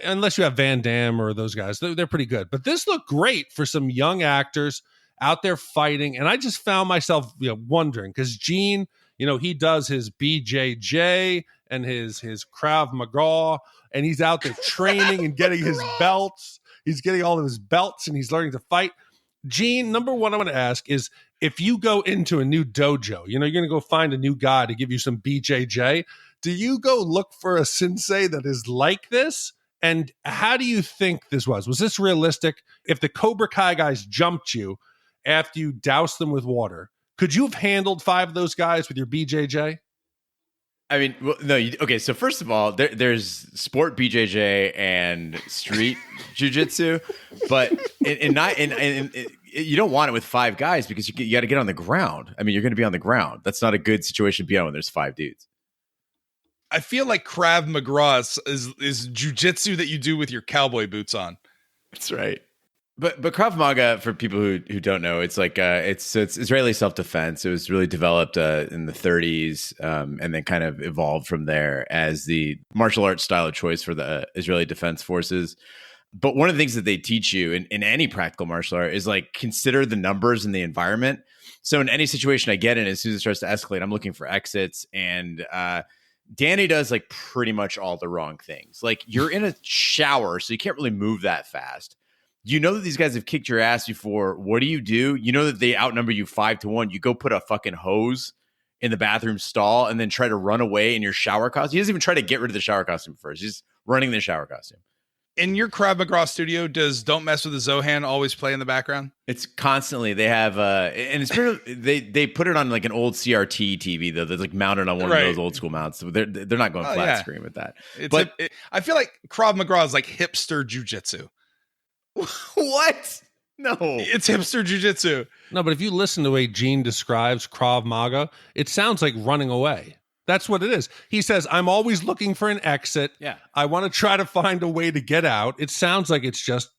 unless you have Van Damme or those guys, they're pretty good. But this looked great for some young actors out there fighting. And I just found myself wondering, because Gene, he does his BJJ and his Krav Maga, and he's out there training and getting his belts. He's getting all of his belts and he's learning to fight. Gene, number one, I want to ask is, if you go into a new dojo, you're going to go find a new guy to give you some BJJ. Do you go look for a sensei that is like this? And how do you think this was? Was this realistic? If the Cobra Kai guys jumped you after you doused them with water, could you have handled 5 of those guys with your BJJ? I mean, well, no. Okay, so first of all, there's sport BJJ and street jujitsu, but you don't want it with 5 guys because you got to get on the ground. I mean, you're going to be on the ground. That's not a good situation to be on when there's 5 dudes. I feel like Krav Maga is jujitsu that you do with your cowboy boots on. That's right. But Krav Maga, for people who don't know, it's like it's Israeli self-defense. It was really developed in the 30s and then kind of evolved from there as the martial arts style of choice for the Israeli Defense Forces. But one of the things that they teach you in any practical martial art is like consider the numbers and the environment. So in any situation I get in, as soon as it starts to escalate, I'm looking for exits. And Danny does like pretty much all the wrong things. Like you're in a shower, so you can't really move that fast. You know that these guys have kicked your ass before. What do? You know that they outnumber you 5-1. You go put a fucking hose in the bathroom stall and then try to run away in your shower costume. He doesn't even try to get rid of the shower costume first. He's running the shower costume. In your Krav Maga studio, does Don't Mess with the Zohan always play in the background? It's constantly. They have, and it's they put it on like an old CRT TV though. That's like mounted on one of those old school mounts. So they're not going flat screen with that. I feel like Krav Maga is like hipster jujitsu. What? No, it's hipster jujitsu. No, but if you listen to the way Gene describes Krav Maga, it sounds like running away. That's what it is. He says, I'm always looking for an exit. Yeah. I want to try to find a way to get out. It sounds like it's just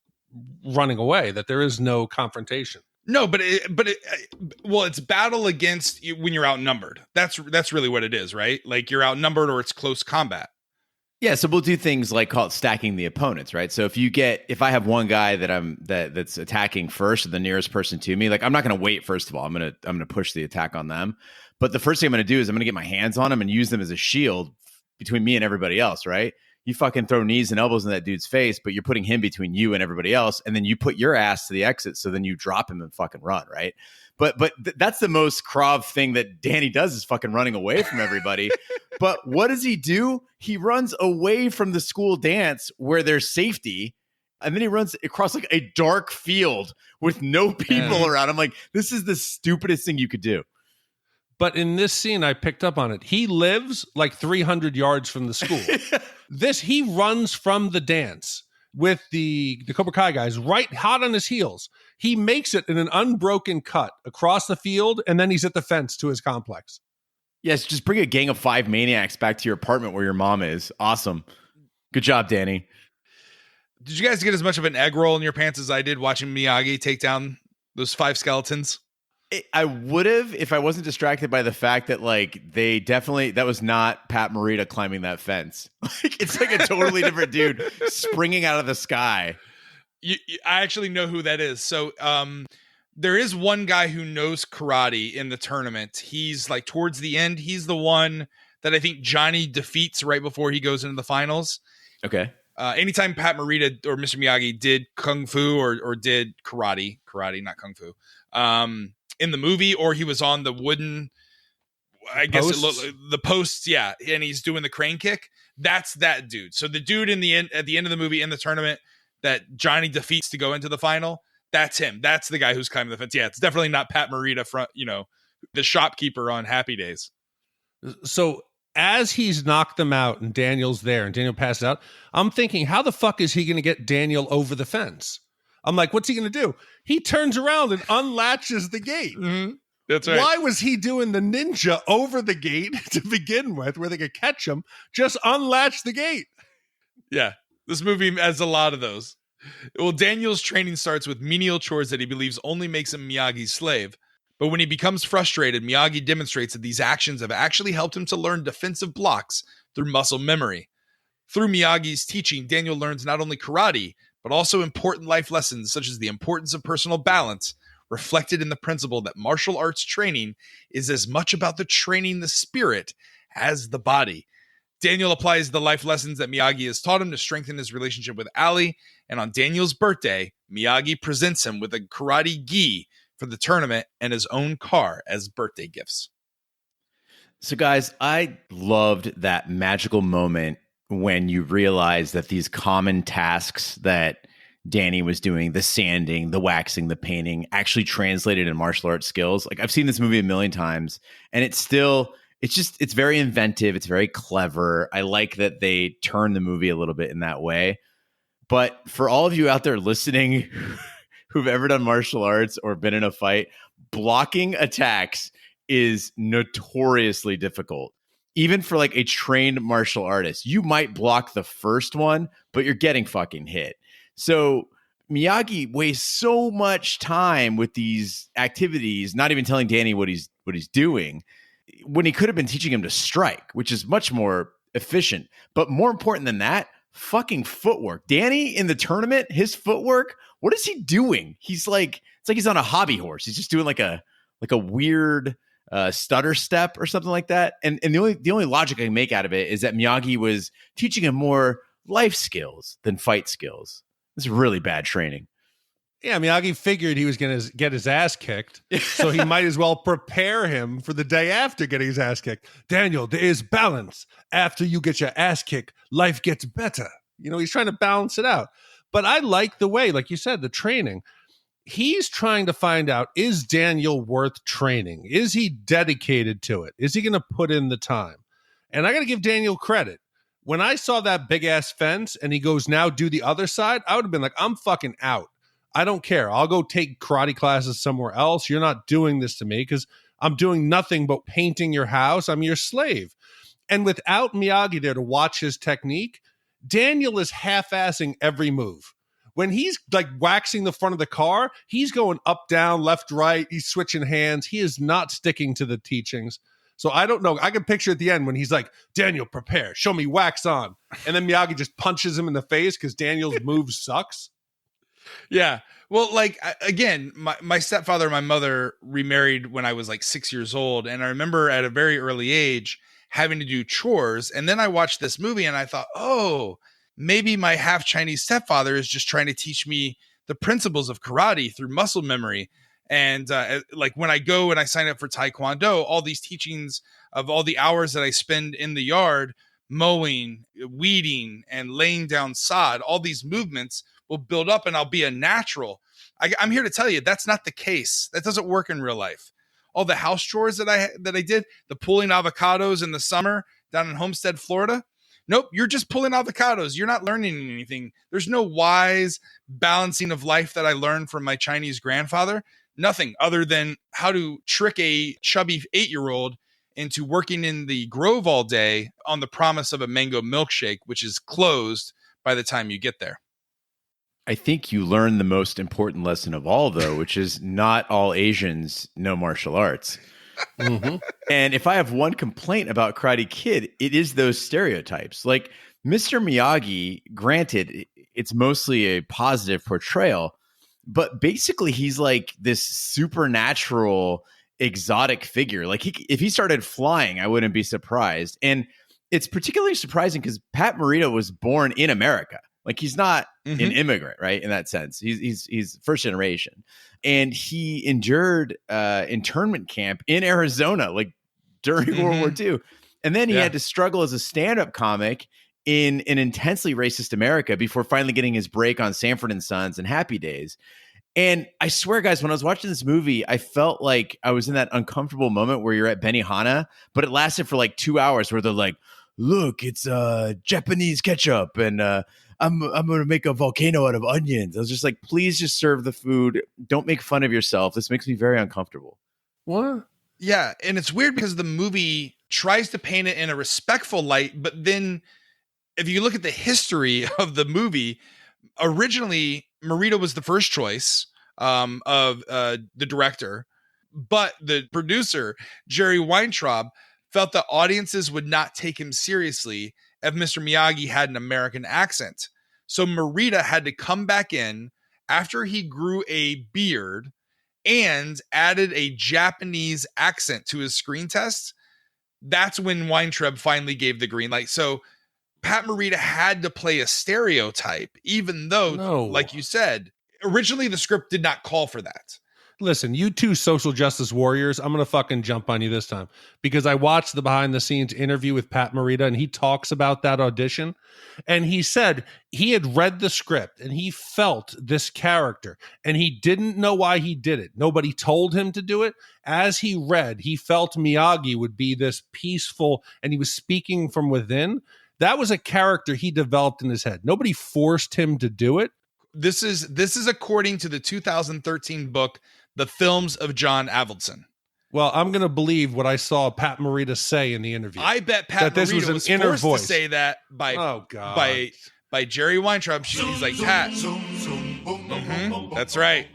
running away, that there is no confrontation. No, but it's battle against you when you're outnumbered. That's really what it is, right? Like you're outnumbered or it's close combat. Yeah, so we'll do things like call it stacking the opponents, right? So if I have one guy that's attacking first, the nearest person to me, like I'm not going to wait. First of all, I'm going to push the attack on them. But the first thing I'm going to do is I'm going to get my hands on them and use them as a shield between me and everybody else, right? You fucking throw knees and elbows in that dude's face, but you're putting him between you and everybody else, and then you put your ass to the exit, so then you drop him and fucking run, right? But that's the most Krav thing that Danny does is fucking running away from everybody. But what does he do? He runs away from the school dance where there's safety, and then he runs across like a dark field with no people around. I'm like, this is the stupidest thing you could do. But in this scene, I picked up on it. He lives like 300 yards from the school. He runs from the dance with the Cobra Kai guys right hot on his heels. He makes it in an unbroken cut across the field, and then he's at the fence to his complex. Yes, just bring a gang of 5 maniacs back to your apartment where your mom is. Awesome. Good job, Danny. Did you guys get as much of an egg roll in your pants as I did watching Miyagi take down those 5 skeletons? I would have if I wasn't distracted by the fact that like that was not Pat Morita climbing that fence. Like it's like a totally different dude springing out of the sky. I actually know who that is. So there is one guy who knows karate in the tournament. He's like towards the end. He's the one that I think Johnny defeats right before he goes into the finals. Okay. Anytime Pat Morita or Mr. Miyagi did kung fu or did karate, not kung fu, in the movie, or he was on the wooden, I guess the posts, yeah, and he's doing the crane kick. That's that dude. So the dude at the end of the movie in the tournament that Johnny defeats to go into the final. That's him. That's the guy who's climbing the fence. Yeah, it's definitely not Pat Morita, the shopkeeper on Happy Days. So as he's knocked them out and Daniel's there and Daniel passes out, I'm thinking, how the fuck is he going to get Daniel over the fence? I'm like, what's he going to do? He turns around and unlatches the gate. Mm-hmm. That's right. Why was he doing the ninja over the gate to begin with, where they could catch him? Just unlatch the gate. Yeah, this movie has a lot of those. Well, Daniel's training starts with menial chores that he believes only makes him Miyagi's slave. But when he becomes frustrated, Miyagi demonstrates that these actions have actually helped him to learn defensive blocks through muscle memory. Through Miyagi's teaching, Daniel learns not only karate, but also important life lessons such as the importance of personal balance, reflected in the principle that martial arts training is as much about the training the spirit as the body. Daniel applies the life lessons that Miyagi has taught him to strengthen his relationship with Ali, and on Daniel's birthday, Miyagi presents him with a karate gi for the tournament and his own car as birthday gifts. So guys, I loved that magical moment when you realize that these common tasks that Danny was doing, the sanding, the waxing, the painting, actually translated in martial arts skills. Like, I've seen this movie a million times, and it's very inventive. It's very clever. I like that they turn the movie a little bit in that way. But for all of you out there listening who've ever done martial arts or been in a fight, blocking attacks is notoriously difficult. Even for like a trained martial artist, you might block the first one, but you're getting fucking hit. So Miyagi wastes so much time with these activities, not even telling Danny what he's doing, when he could have been teaching him to strike, which is much more efficient. But more important than that, fucking footwork. Danny in the tournament, his footwork, what is he doing? It's like he's on a hobby horse. He's just doing like a weird stutter step or something like that. And the only logic I can make out of it is that Miyagi was teaching him more life skills than fight skills. This is really bad training. Yeah, Miyagi figured he was going to get his ass kicked, so he might as well prepare him for the day after getting his ass kicked. Daniel, there is balance. After you get your ass kicked, life gets better. He's trying to balance it out. But I like the way, like you said, the training. He's trying to find out, is Daniel worth training? Is he dedicated to it? Is he going to put in the time? And I got to give Daniel credit. When I saw that big ass fence and he goes, now do the other side, I would have been like, I'm fucking out. I don't care. I'll go take karate classes somewhere else. You're not doing this to me because I'm doing nothing but painting your house. I'm your slave. And without Miyagi there to watch his technique, Daniel is half-assing every move. When he's like waxing the front of the car, he's going up, down, left, right. He's switching hands. He is not sticking to the teachings. So I don't know. I can picture at the end when he's like, Daniel, prepare. Show me wax on. And then Miyagi just punches him in the face because Daniel's move sucks. Yeah. Well, like, again, my stepfather and my mother remarried when I was like 6 years old. And I remember at a very early age having to do chores. And then I watched this movie and I thought, oh, maybe my half Chinese stepfather is just trying to teach me the principles of karate through muscle memory. And like when I go and I sign up for Taekwondo, all these teachings of all the hours that I spend in the yard, mowing, weeding, and laying down sod, all these movements will build up and I'll be a natural. I'm here to tell you that's not the case. That doesn't work in real life. All the house chores that I did, the pulling avocados in the summer down in Homestead, Florida. Nope, you're just pulling avocados. You're not learning anything. There's no wise balancing of life that I learned from my Chinese grandfather. Nothing other than how to trick a chubby 8-year-old into working in the Grove all day on the promise of a mango milkshake, which is closed by the time you get there. I think you learn the most important lesson of all, though, which is not all Asians know martial arts. Mm-hmm. And if I have one complaint about Karate Kid, it is those stereotypes. Like Mr. Miyagi, granted, it's mostly a positive portrayal, but basically he's like this supernatural, exotic figure. Like if he started flying, I wouldn't be surprised. And it's particularly surprising because Pat Morita was born in America. Like he's not an immigrant, right? In that sense, he's first generation, and he endured internment camp in Arizona, like during World War II, and then he had to struggle as a stand-up comic in an intensely racist America before finally getting his break on Sanford and Sons and Happy Days. And I swear, guys, when I was watching this movie, I felt like I was in that uncomfortable moment where you're at Benihana, but it lasted for like 2 hours where they're like, look, it's Japanese ketchup and I'm going to make a volcano out of onions. I was just like, please just serve the food. Don't make fun of yourself. This makes me very uncomfortable. What? Yeah. And it's weird because the movie tries to paint it in a respectful light, but then if you look at the history of the movie, originally Morita was the first choice of the director, but the producer, Jerry Weintraub, felt that audiences would not take him seriously if Mr. Miyagi had an American accent. So Morita had to come back in after he grew a beard and added a Japanese accent to his screen test. That's when Weintraub finally gave the green light. So Pat Morita had to play a stereotype, even though, like you said, originally the script did not call for that. Listen, you two social justice warriors, I'm going to fucking jump on you this time because I watched the behind the scenes interview with Pat Morita and he talks about that audition. And he said he had read the script and he felt this character and he didn't know why he did it. Nobody told him to do it. As he read, he felt Miyagi would be this peaceful and he was speaking from within. That was a character he developed in his head. Nobody forced him to do it. This is according to the 2013 book, The Films of John Avildsen. Well, I'm going to believe what I saw Pat Morita say in the interview. I bet Pat Morita was inner forced voice to say that by Jerry Weintraub. He's like, Pat, that's right.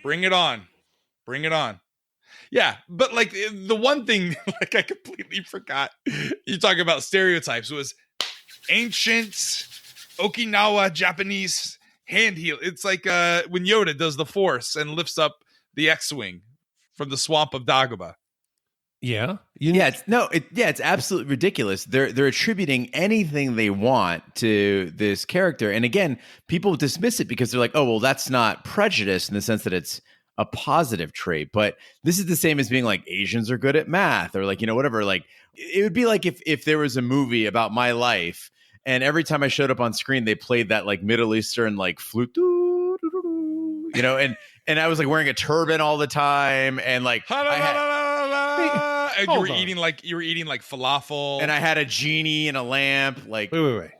Bring it on. Bring it on. Yeah, but like the one thing like I completely forgot, you talk about stereotypes, was ancient Okinawa Japanese hand heel. It's like when Yoda does the Force and lifts up the X-Wing from the swamp of Dagobah. Yeah. It's absolutely ridiculous. They're attributing anything they want to this character. And again, people dismiss it because they're like, oh, well, that's not prejudice in the sense that it's a positive trait. But this is the same as being like Asians are good at math or like, whatever. Like it would be like if there was a movie about my life and every time I showed up on screen, they played that like Middle Eastern like flute, and I was like wearing a turban all the time and like and you were eating like falafel and I had a genie and a lamp. Like wait.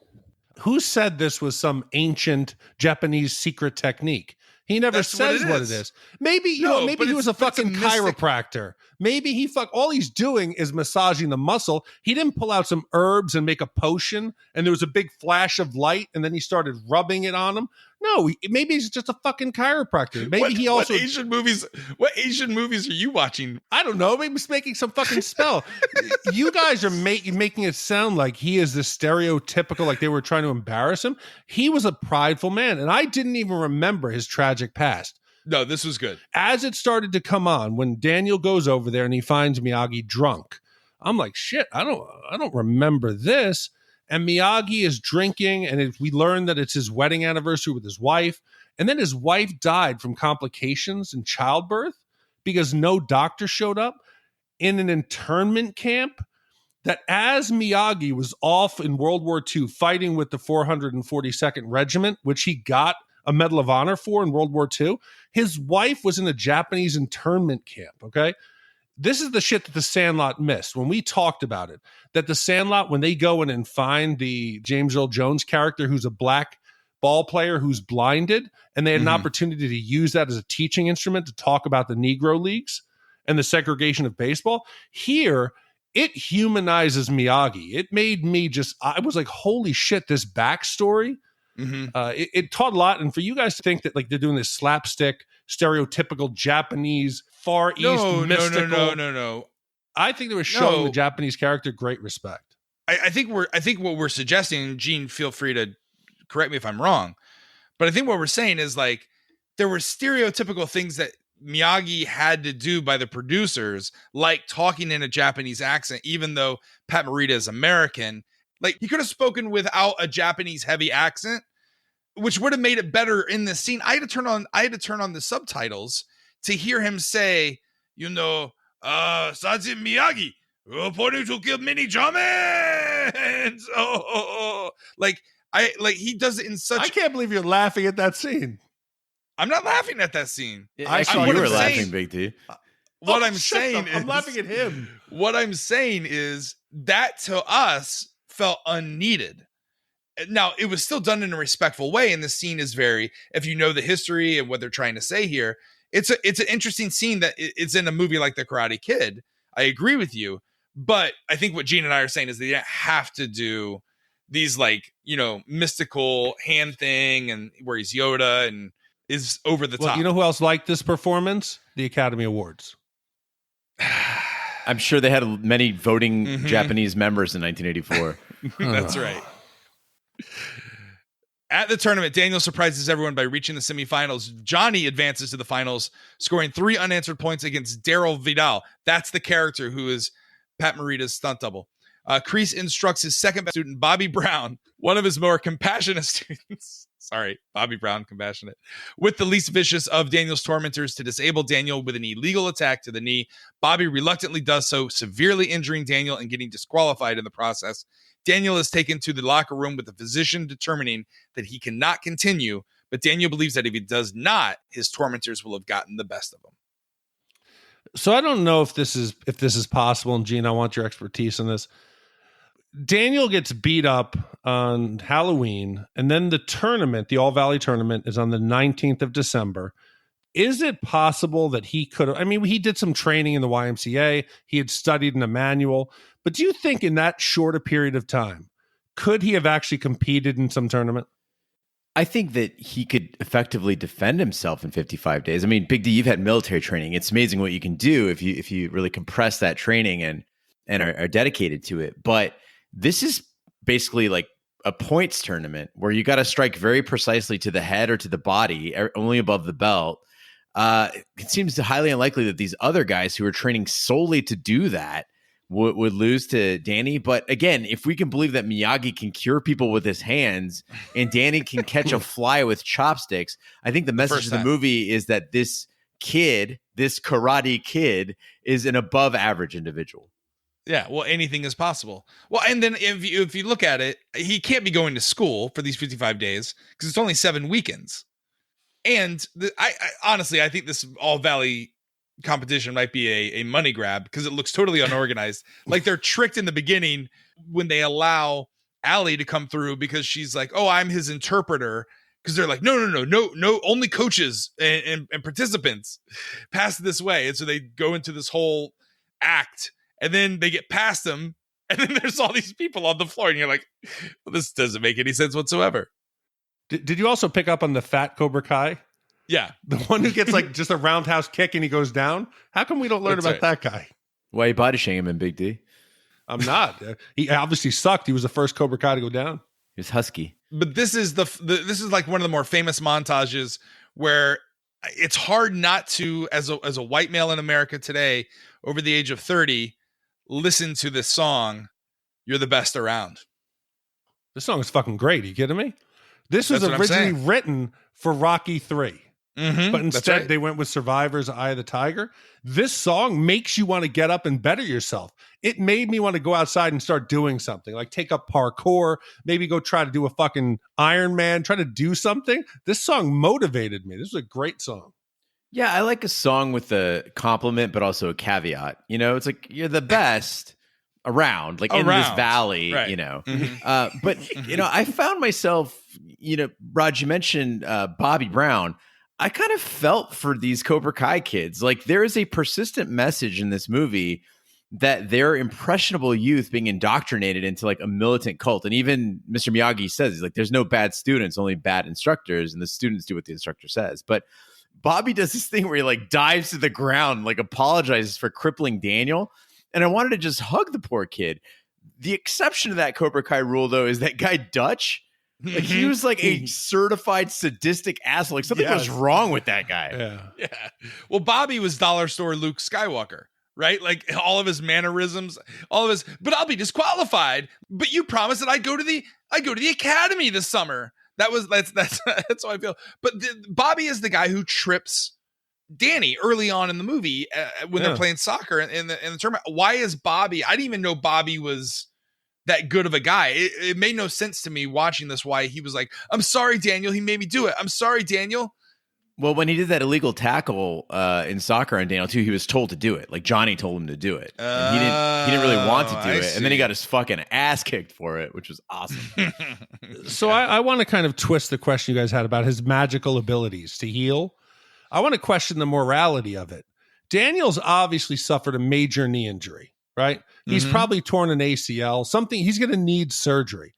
Who said this was some ancient Japanese secret technique? He never says what it is. Maybe maybe he was a fucking chiropractor. Maybe all he's doing is massaging the muscle. He didn't pull out some herbs and make a potion and there was a big flash of light and then he started rubbing it on him. No, maybe he's just a fucking chiropractor. Maybe he also What Asian movies are you watching? I don't know. Maybe he's making some fucking spell. You guys are making it sound like he is this stereotypical, like they were trying to embarrass him. He was a prideful man, and I didn't even remember his tragic past. No, this was good. As it started to come on, when Daniel goes over there and he finds Miyagi drunk, I'm like, shit, I don't remember this. And Miyagi is drinking, and we learn that it's his wedding anniversary with his wife. And then his wife died from complications in childbirth because no doctor showed up in an internment camp. That as Miyagi was off in World War II fighting with the 442nd Regiment, which he got a Medal of Honor for in World War II, his wife was in a Japanese internment camp, okay? This is the shit that The Sandlot missed when we talked about it. That The Sandlot, when they go in and find the James Earl Jones character who's a black ball player who's blinded, and they had an opportunity to use that as a teaching instrument to talk about the Negro Leagues and the segregation of baseball. Here, it humanizes Miyagi. It made me I was like, holy shit, this backstory. It taught a lot. And for you guys to think that like they're doing this slapstick, stereotypical Japanese Far East mystical. No. I think they were showing the Japanese character great respect. I think what we're suggesting, Gene, feel free to correct me if I'm wrong, but I think what we're saying is like there were stereotypical things that Miyagi had to do by the producers, like talking in a Japanese accent, even though Pat Morita is American. Like he could have spoken without a Japanese heavy accent, which would have made it better in this scene. I had to turn on the subtitles to hear him say, Sajin Miyagi, reporting to kill mini Jame. befriends. Like he does it in such. I can't believe you're laughing at that scene. I'm not laughing at that scene. I saw you were laughing, Big D. What I'm saying is, I'm laughing at him. What I'm saying is that to us felt unneeded. Now, it was still done in a respectful way, and the scene is very, if you know the history and what they're trying to say here, it's an interesting scene that it's in a movie like The Karate Kid. I agree with you, but I think what Gene and I are saying is they didn't have to do these mystical hand thing and where he's Yoda and is over the top. You know who else liked this performance? The Academy Awards. I'm sure they had many voting Japanese members in 1984. That's right. At the tournament, Daniel surprises everyone by reaching the semifinals. Johnny advances to the finals, scoring 3 unanswered points against Daryl Vidal. That's the character who is Pat Morita's stunt double. Kreese instructs his second best student, Bobby Brown, one of his more compassionate students. Sorry, Bobby Brown, compassionate. With the least vicious of Daniel's tormentors to disable Daniel with an illegal attack to the knee. Bobby reluctantly does so, severely injuring Daniel and getting disqualified in the process. Daniel is taken to the locker room with the physician determining that he cannot continue, but Daniel believes that if he does not, his tormentors will have gotten the best of him. So I don't know if this is possible, and Gene, I want your expertise in this. Daniel gets beat up on Halloween, and then the tournament, the All Valley tournament, is on the 19th of December. Is it possible that he could have, he did some training in the YMCA, he had studied in a manual, but do you think in that short a period of time, could he have actually competed in some tournament? I think that he could effectively defend himself in 55 days. Big D, you've had military training. It's amazing what you can do if you really compress that training and are dedicated to it. But this is basically like a points tournament where you got to strike very precisely to the head or to the body, only above the belt. It seems highly unlikely that these other guys who are training solely to do that would lose to Danny. But again, if we can believe that Miyagi can cure people with his hands and Danny can catch a fly with chopsticks, I think the message of the movie is that this karate kid, is an above average individual. Yeah, well, anything is possible. Well, and then if you look at it, he can't be going to school for these 55 days because it's only 7 weekends. And I honestly, I think this All Valley competition might be a money grab because it looks totally unorganized. Like they're tricked in the beginning when they allow Allie to come through because she's like, oh, I'm his interpreter. Because they're like, no, only coaches and participants pass this way. And so they go into this whole act. And then they get past them, and then there's all these people on the floor, and you're like, well, this doesn't make any sense whatsoever. Did you also pick up on the fat Cobra Kai? Yeah. The one who gets like just a roundhouse kick and he goes down? How come we don't learn about that guy? Why are you body shaming him in Big D? I'm not. He obviously sucked. He was the first Cobra Kai to go down. He was husky. But this is this is like one of the more famous montages where it's hard not to, as a white male in America today, over the age of 30, listen to this song, You're the Best Around. This song is fucking great. Are you kidding me? This was originally written for Rocky 3. But instead they went with Survivor's Eye of the Tiger. This song makes you want to get up and better yourself. It made me want to go outside and start doing something, like take up parkour, maybe go try to do a fucking Iron Man, try to do something. This song motivated me. This was a great song. Yeah, I like a song with a compliment, but also a caveat. It's like, you're the best around, like in this valley, right. But, I found myself, Raj, you mentioned Bobby Brown. I kind of felt for these Cobra Kai kids. Like, there is a persistent message in this movie that they're impressionable youth being indoctrinated into like a militant cult. And even Mr. Miyagi says, he's like, there's no bad students, only bad instructors. And the students do what the instructor says. But Bobby does this thing where he like dives to the ground, like apologizes for crippling Daniel. And I wanted to just hug the poor kid. The exception to that Cobra Kai rule, though, is that guy Dutch. Like, he was like a certified sadistic asshole. Like, something was wrong with that guy. Yeah. Well, Bobby was dollar store Luke Skywalker, right? Like all of his mannerisms, but I'll be disqualified. But you promised that I'd go to the academy this summer. That's how I feel. But Bobby is the guy who trips Danny early on in the movie when they're playing soccer in the tournament. Why is Bobby? I didn't even know Bobby was that good of a guy. It made no sense to me watching this why he was like, I'm sorry, Daniel. He made me do it. I'm sorry, Daniel. Well, when he did that illegal tackle in soccer on Daniel too, he was told to do it. Like Johnny told him to do it. And he didn't really want to do it. And then he got his fucking ass kicked for it, which was awesome. So I want to kind of twist the question you guys had about his magical abilities to heal. I want to question the morality of it. Daniel's obviously suffered a major knee injury, right? He's probably torn an ACL, something he's going to need surgery.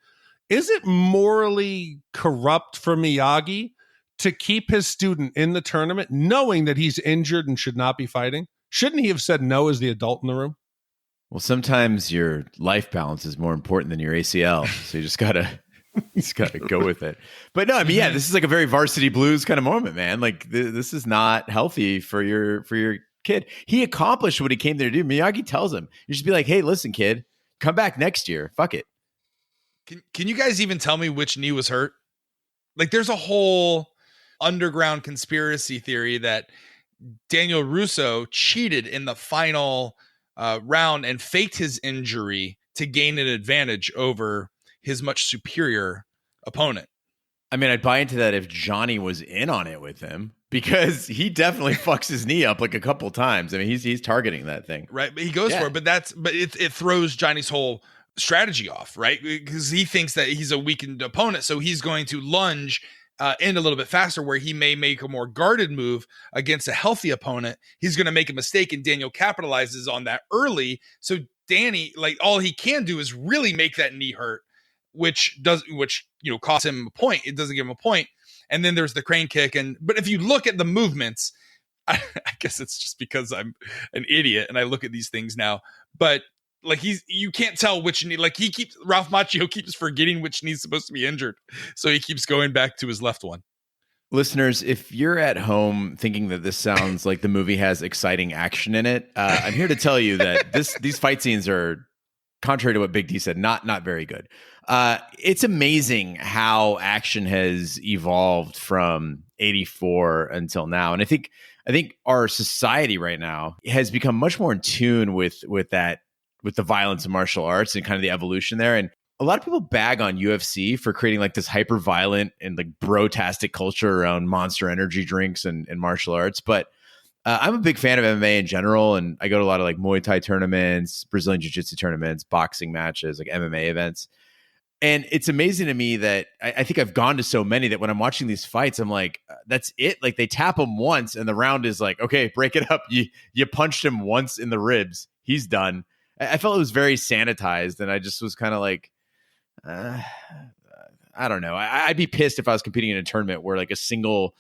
Is it morally corrupt for Miyagi to keep his student in the tournament knowing that he's injured and should not be fighting? Shouldn't he have said no as the adult in the room? Well, sometimes your life balance is more important than your ACL. So you just gotta go with it. But no, I mean, yeah, this is like a very Varsity Blues kind of moment, man. Like this is not healthy for your kid. He accomplished what he came there to do. Miyagi tells him, you should be like, hey, listen, kid, come back next year. Fuck it. Can you guys even tell me which knee was hurt? Like there's a whole underground conspiracy theory that Daniel Russo cheated in the final round and faked his injury to gain an advantage over his much superior opponent. I mean, I'd buy into that if Johnny was in on it with him, because he definitely fucks his knee up like a couple times. I mean, he's targeting that thing. Right. But he goes for it, but it throws Johnny's whole strategy off, right? Because he thinks that he's a weakened opponent. So he's going to lunge in a little bit faster, where he may make a more guarded move against a healthy opponent. He's going to make a mistake, and Daniel capitalizes on that early. So Danny, like, all he can do is really make that knee hurt, which costs him a point. It doesn't give him a point. And then there's the crane kick. But if you look at the movements, I guess it's just because I'm an idiot and I look at these things now, but like you can't tell which knee, like Ralph Macchio keeps forgetting which knee's supposed to be injured. So he keeps going back to his left one. Listeners, if you're at home thinking that this sounds like the movie has exciting action in it, I'm here to tell you that these fight scenes are, contrary to what Big D said, not very good. It's amazing how action has evolved from 84 until now. And I think our society right now has become much more in tune with the violence of martial arts and kind of the evolution there. And a lot of people bag on UFC for creating like this hyper violent and like bro-tastic culture around Monster Energy drinks and martial arts. But I'm a big fan of MMA in general. And I go to a lot of like Muay Thai tournaments, Brazilian Jiu-Jitsu tournaments, boxing matches, like MMA events. And it's amazing to me that I think I've gone to so many that when I'm watching these fights, I'm like, that's it. Like they tap him once and the round is like, okay, break it up. You punched him once in the ribs. He's done. I felt it was very sanitized. And I just was kind of like, I don't know. I'd be pissed if I was competing in a tournament where like a single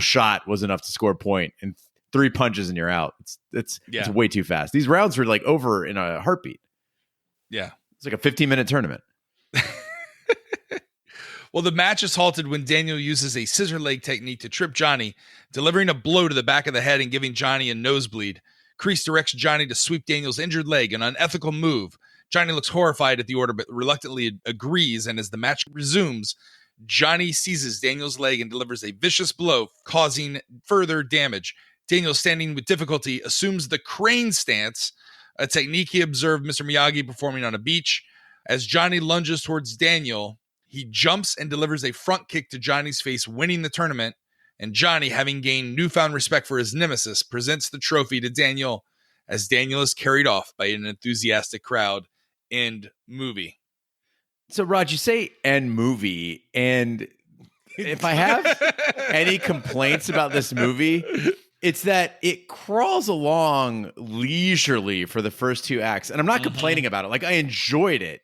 shot was enough to score a point and 3 punches and you're out. It's way too fast. These rounds were like over in a heartbeat. Yeah. It's like a 15-minute tournament. Well, the match is halted when Daniel uses a scissor leg technique to trip Johnny, delivering a blow to the back of the head and giving Johnny a nosebleed. Kreese directs Johnny to sweep Daniel's injured leg, an unethical move. Johnny looks horrified at the order, but reluctantly agrees, and as the match resumes, Johnny seizes Daniel's leg and delivers a vicious blow, causing further damage. Daniel, standing with difficulty, assumes the crane stance, a technique he observed Mr. Miyagi performing on a beach. As Johnny lunges towards Daniel, he jumps and delivers a front kick to Johnny's face, winning the tournament. And Johnny, having gained newfound respect for his nemesis, presents the trophy to Daniel as Daniel is carried off by an enthusiastic crowd. End movie. So, Raj, you say end movie, and if I have any complaints about this movie, it's that it crawls along leisurely for the first 2 acts. And I'm not complaining about it. Like, I enjoyed it.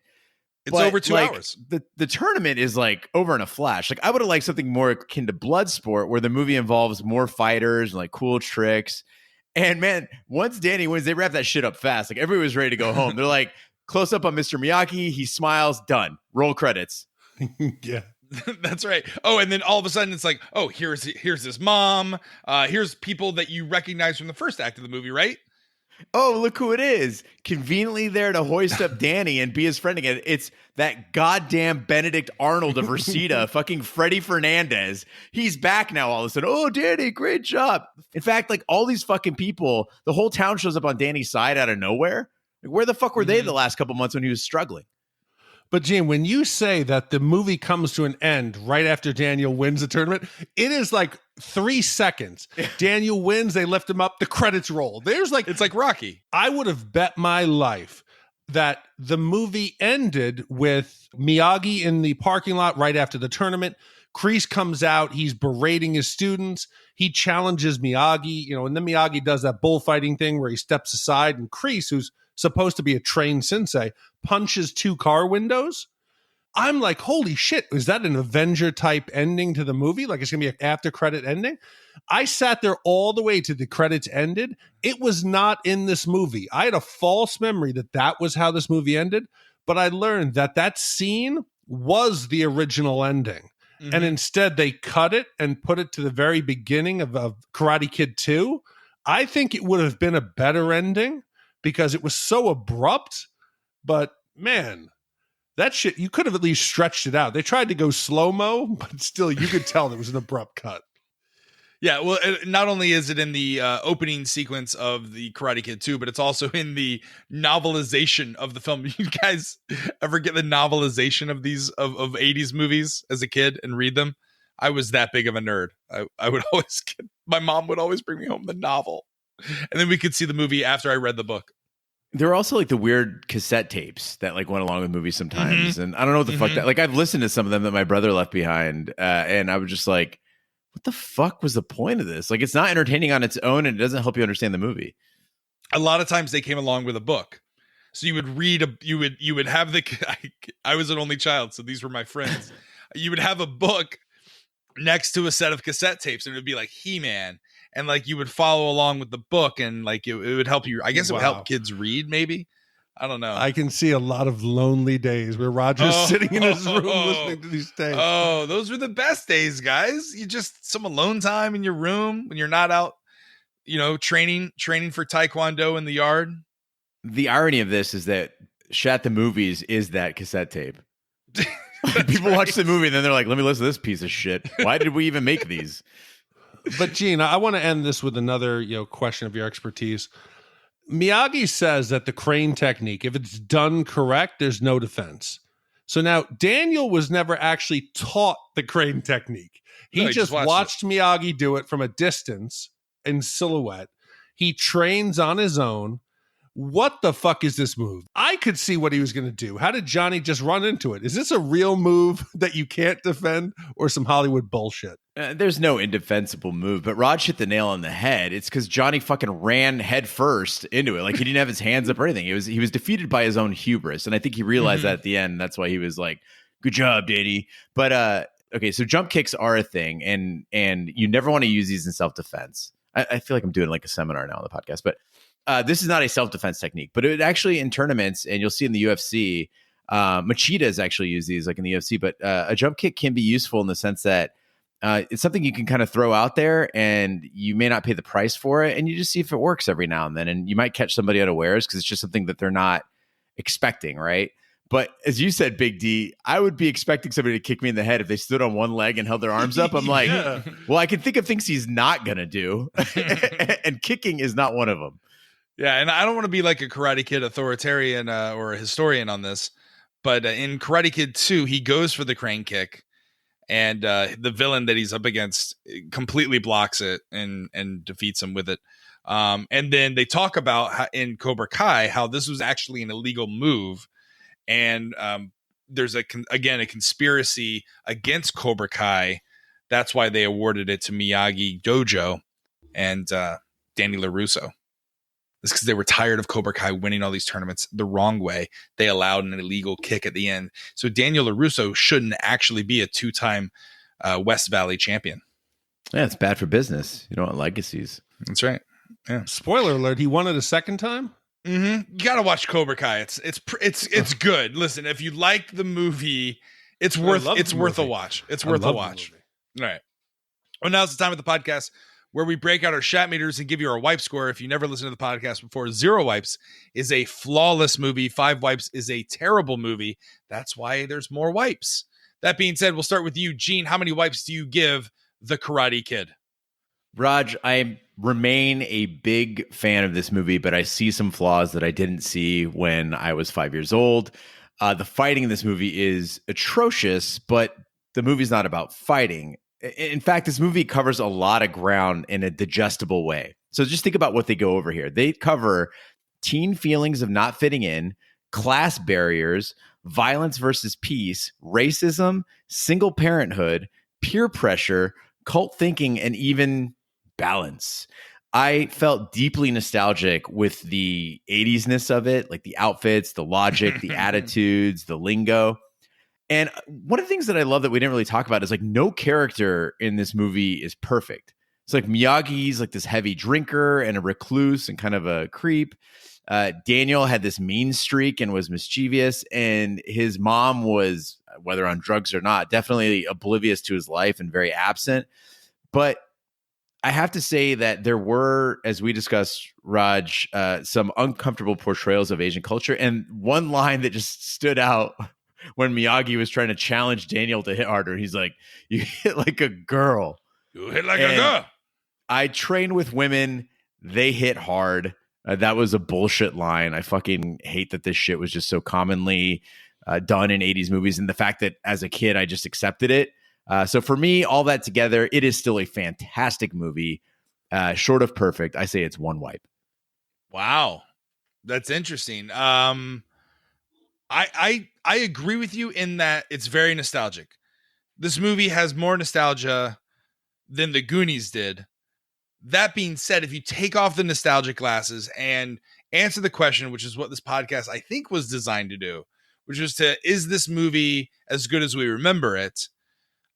It's over 2 hours. The tournament is like over in a flash. Like I would have liked something more akin to Bloodsport, where the movie involves more fighters and like cool tricks. And man, once Danny wins, they wrap that shit up fast. Like everybody was ready to go home. They're like, close up on Mr. Miyagi. He smiles. Done. Roll credits. Yeah. That's right. Oh, and then all of a sudden it's like, oh, here's his mom. Here's people that you recognize from the first act of the movie, right? Oh, look who it is. Conveniently there to hoist up Danny and be his friend again. It's that goddamn Benedict Arnold of Reseda, fucking Freddie Fernandez. He's back now all of a sudden. Oh, Danny, great job. In fact, like all these fucking people, the whole town shows up on Danny's side out of nowhere. Like, where the fuck were they the last couple months when he was struggling? But Gene, when you say that the movie comes to an end right after Daniel wins the tournament, it is like 3 seconds. Daniel wins, they lift him up, the credits roll. It's like Rocky. I would have bet my life that the movie ended with Miyagi in the parking lot right after the tournament. Kreese comes out, he's berating his students. He challenges Miyagi, and then Miyagi does that bullfighting thing where he steps aside, and Kreese, who's supposed to be a trained sensei, punches 2 car windows. I'm like, holy shit, is that an Avenger type ending to the movie? Like it's going to be an after credit ending? I sat there all the way to the credits ended. It was not in this movie. I had a false memory that was how this movie ended, but I learned that scene was the original ending. Mm-hmm. And instead they cut it and put it to the very beginning of Karate Kid 2. I think it would have been a better ending because it was so abrupt, but man, that shit, you could have at least stretched it out. They tried to go slow-mo, but still you could tell there was an abrupt cut. Yeah, well, not only is it in the opening sequence of the Karate Kid 2, but it's also in the novelization of the film. You guys ever get the novelization of these of 80s movies as a kid and read them? I was that big of a nerd. I would always my mom would always bring me home the novel. And then we could see the movie after I read the book. There were also like the weird cassette tapes that like went along with movies sometimes. Mm-hmm. And I don't know what the fuck that, like I've listened to some of them that my brother left behind. And I was just like, what the fuck was the point of this? Like, it's not entertaining on its own and it doesn't help you understand the movie. A lot of times they came along with a book. So you would read you would have I was an only child. So these were my friends. You would have a book next to a set of cassette tapes and it would be like He-Man. And like you would follow along with the book and like it would help you. I guess it would help kids read maybe. I don't know. I can see a lot of lonely days where Roger's sitting in his room listening to these tapes. Oh, those were the best days, guys. You just some alone time in your room when you're not out, training for Taekwondo in the yard. The irony of this is that Shat the Movies is that cassette tape. People watch the movie and then they're like, let me listen to this piece of shit. Why did we even make these? But Gene, I want to end this with another, question of your expertise. Miyagi says that the crane technique, if it's done correct, there's no defense. So now Daniel was never actually taught the crane technique. He just watched Miyagi do it from a distance in silhouette. He trains on his own. What the fuck is this move? I could see what he was going to do. How did Johnny just run into it? Is this a real move that you can't defend or some Hollywood bullshit? There's no indefensible move, but Raj hit the nail on the head. It's because Johnny fucking ran head first into it. Like he didn't have his hands up or anything. He was defeated by his own hubris. And I think he realized that at the end. That's why he was like, good job, Danny. But okay, so jump kicks are a thing and you never want to use these in self-defense. I feel like I'm doing like a seminar now on the podcast, but this is not a self-defense technique, but it actually in tournaments, and you'll see in the UFC, Machitas actually use these like in the UFC, but a jump kick can be useful in the sense that it's something you can kind of throw out there and you may not pay the price for it. And you just see if it works every now and then. And you might catch somebody unawares because it's just something that they're not expecting. Right. But as you said, Big D, I would be expecting somebody to kick me in the head if they stood on one leg and held their arms up. I'm like, well, I can think of things he's not going to do. And kicking is not one of them. Yeah. And I don't want to be like a Karate Kid authoritarian or a historian on this, but in Karate Kid 2, he goes for the crane kick. And the villain that he's up against completely blocks it and defeats him with it. And then they talk about how, in Cobra Kai how this was actually an illegal move. And there's a conspiracy against Cobra Kai. That's why they awarded it to Miyagi Dojo and Danny LaRusso. It's because they were tired of Cobra Kai winning all these tournaments the wrong way. They allowed an illegal kick at the end. So Daniel LaRusso shouldn't actually be a 2-time West Valley champion. Yeah, it's bad for business. You don't want legacies. That's right. Yeah. Spoiler alert: he won it a second time. Mm-hmm. You gotta watch Cobra Kai. It's good. Listen, if you like the movie, it's worth a watch. It's worth a watch. All right. Well, now's the time of the podcast where we break out our Shat meters and give you our wipe score. If you never listened to the podcast before, 0 wipes is a flawless movie. 5 wipes is a terrible movie. That's why there's more wipes. That being said, we'll start with you, Gene. How many wipes do you give The Karate Kid? Raj, I remain a big fan of this movie, but I see some flaws that I didn't see when I was 5 years old. The fighting in this movie is atrocious, but the movie's not about fighting. In fact, this movie covers a lot of ground in a digestible way. So just think about what they go over here. They cover teen feelings of not fitting in, class barriers, violence versus peace, racism, single parenthood, peer pressure, cult thinking, and even balance. I felt deeply nostalgic with the 80s-ness of it, like the outfits, the logic, the attitudes, the lingo. And one of the things that I love that we didn't really talk about is like no character in this movie is perfect. It's like Miyagi's like this heavy drinker and a recluse and kind of a creep. Daniel had this mean streak and was mischievous, and his mom was, whether on drugs or not, definitely oblivious to his life and very absent. But I have to say that there were, as we discussed, Raj, some uncomfortable portrayals of Asian culture. And one line that just stood out when Miyagi was trying to challenge Daniel to hit harder, he's like, "You hit like a girl. You hit like a girl." I train with women. They hit hard. That was a bullshit line. I fucking hate that this shit was just so commonly done in 80s movies. And the fact that as a kid, I just accepted it. So for me, all that together, it is still a fantastic movie. Short of perfect, I say it's one wipe. Wow. That's interesting. I agree with you in that it's very nostalgic. This movie has more nostalgia than the Goonies did. That being said, if you take off the nostalgic glasses and answer the question, which is what this podcast I think was designed to do, which was is this movie as good as we remember it?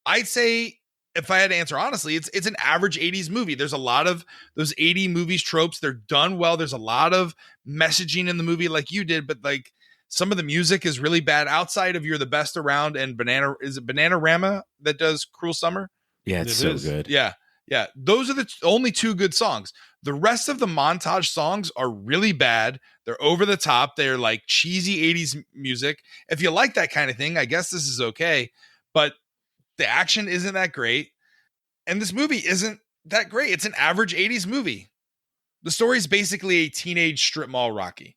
I'd say, if I had to answer honestly, it's an average 80s movie. There's a lot of those 80 movies tropes. They're done well. There's a lot of messaging in the movie like you did, but like some of the music is really bad outside of You're the Best Around and Bananarama that does Cruel Summer? Yeah, it's so good. Yeah. Yeah, those are the only two good songs. The rest of the montage songs are really bad. They're over the top. They're like cheesy 80s music. If you like that kind of thing, I guess this is okay. But the action isn't that great. And this movie isn't that great. It's an average 80s movie. The story is basically a teenage strip mall Rocky.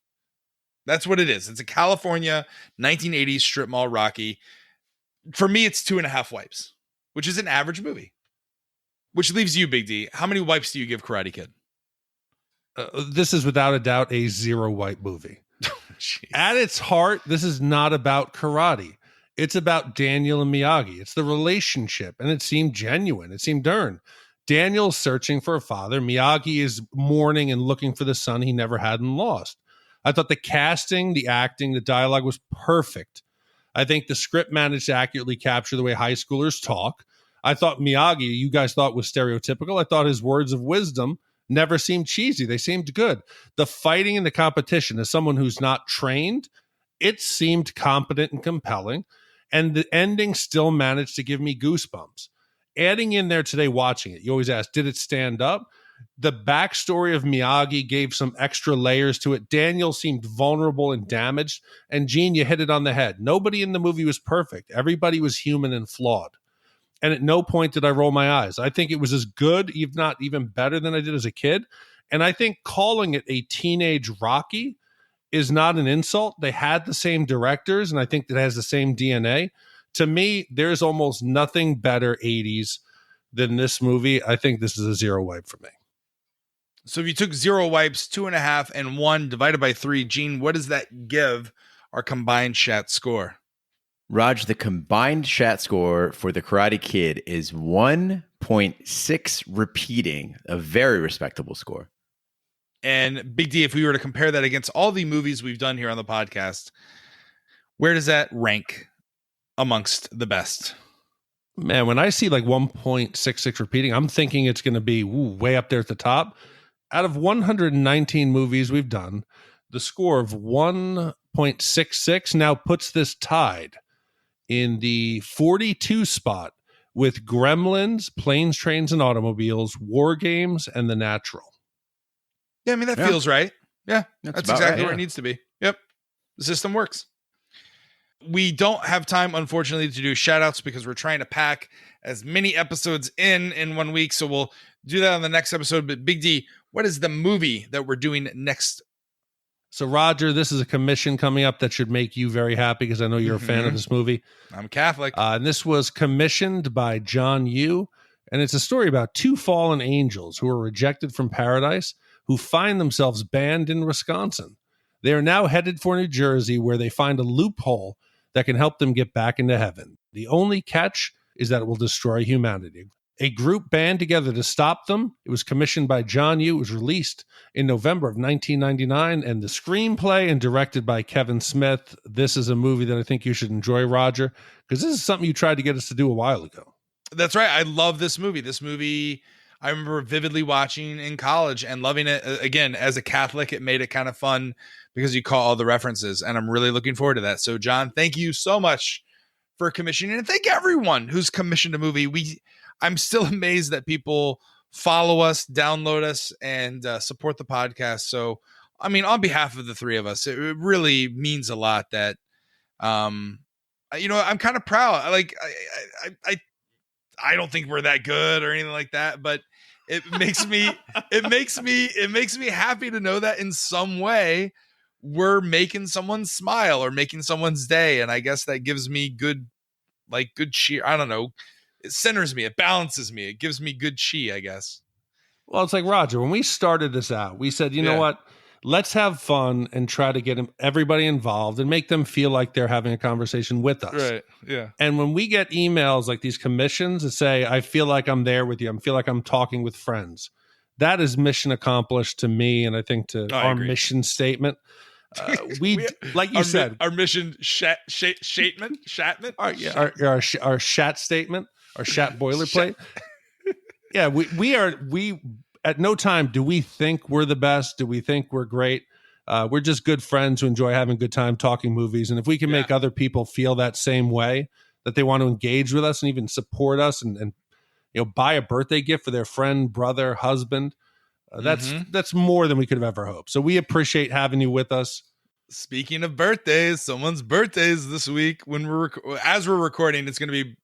That's what it is. It's a California 1980s strip mall Rocky. For me, it's 2.5 wipes, which is an average movie. Which leaves you, Big D. How many wipes do you give Karate Kid? This is without a doubt a 0 wipe movie. At its heart, this is not about karate. It's about Daniel and Miyagi. It's the relationship, and it seemed genuine. It seemed earned. Daniel's searching for a father. Miyagi is mourning and looking for the son he never had and lost. I thought the casting, the acting, the dialogue was perfect. I think the script managed to accurately capture the way high schoolers talk. I thought Miyagi, you guys thought was stereotypical. I thought his words of wisdom never seemed cheesy. They seemed good. The fighting and the competition, as someone who's not trained, it seemed competent and compelling. And the ending still managed to give me goosebumps. Adding in there today, watching it, you always ask, did it stand up? The backstory of Miyagi gave some extra layers to it. Daniel seemed vulnerable and damaged. And Gene, you hit it on the head. Nobody in the movie was perfect. Everybody was human and flawed. And at no point did I roll my eyes. I think it was as good, if not even better than I did as a kid. And I think calling it a teenage Rocky is not an insult. They had the same directors, and I think that has the same DNA. To me, there's almost nothing better 80s than this movie. I think this is a 0 wipe for me. So if you took 0 wipes, 2.5, and 1 divided by 3, Gene, what does that give our combined Shat score? Raj, the combined Shat score for the Karate Kid is 1.6 repeating, a very respectable score. And Big D, if we were to compare that against all the movies we've done here on the podcast, where does that rank amongst the best? Man, when I see like 1.66 repeating, I'm thinking it's going to be way up there at the top. Out of 119 movies we've done, the score of 1.66 now puts this tied in the 42 spot with Gremlins, Planes, Trains, and Automobiles, War Games, and The Natural. Yeah, I mean, that feels right. Yeah, that's exactly right, where it needs to be. Yep. The system works. We don't have time, unfortunately, to do shout outs because we're trying to pack as many episodes in 1 week. So we'll do that on the next episode. But Big D, what is the movie that we're doing next So, Roger, this is a commission coming up that should make you very happy because I know you're a fan of this movie. I'm Catholic. And this was commissioned by John Yu. And it's a story about two fallen angels who are rejected from paradise who find themselves banned in Wisconsin. They are now headed for New Jersey, where they find a loophole that can help them get back into heaven. The only catch is that it will destroy humanity. A group band together to stop them. It was commissioned by John Yu. It was released in November of 1999, and the screenplay and directed by Kevin Smith. This is a movie that I think you should enjoy, Roger, because this is something you tried to get us to do a while ago. That's right. I love this movie. This movie, I remember vividly watching in college and loving it. Again, as a Catholic, it made it kind of fun because you caught all the references, and I'm really looking forward to that. So, John, thank you so much for commissioning, and thank everyone who's commissioned a movie. I'm still amazed that people follow us, download us, and support the podcast. So, I mean, on behalf of the three of us, it really means a lot that, I'm kind of proud. I don't think we're that good or anything like that, but it makes me happy to know that in some way we're making someone smile or making someone's day. And I guess that gives me good cheer. I don't know. It centers me. It balances me. It gives me good chi, I guess. Well, it's like, Roger, when we started this out, we said, you know what? Let's have fun and try to get everybody involved and make them feel like they're having a conversation with us. Right. Yeah. And when we get emails like these commissions that say, I feel like I'm there with you, I feel like I'm talking with friends, that is mission accomplished to me. And I think to our mission statement. Like you said, our mission Shatman, our Shat statement, our Shat boilerplate. Yeah, we at no time do we think we're the best. Do we think we're great? We're just good friends who enjoy having a good time talking movies. And if we can make other people feel that same way, that they want to engage with us and even support us and buy a birthday gift for their friend, brother, husband, that's more than we could have ever hoped. So we appreciate having you with us. Speaking of birthdays, someone's birthday is this week. When as we're recording, it's going to be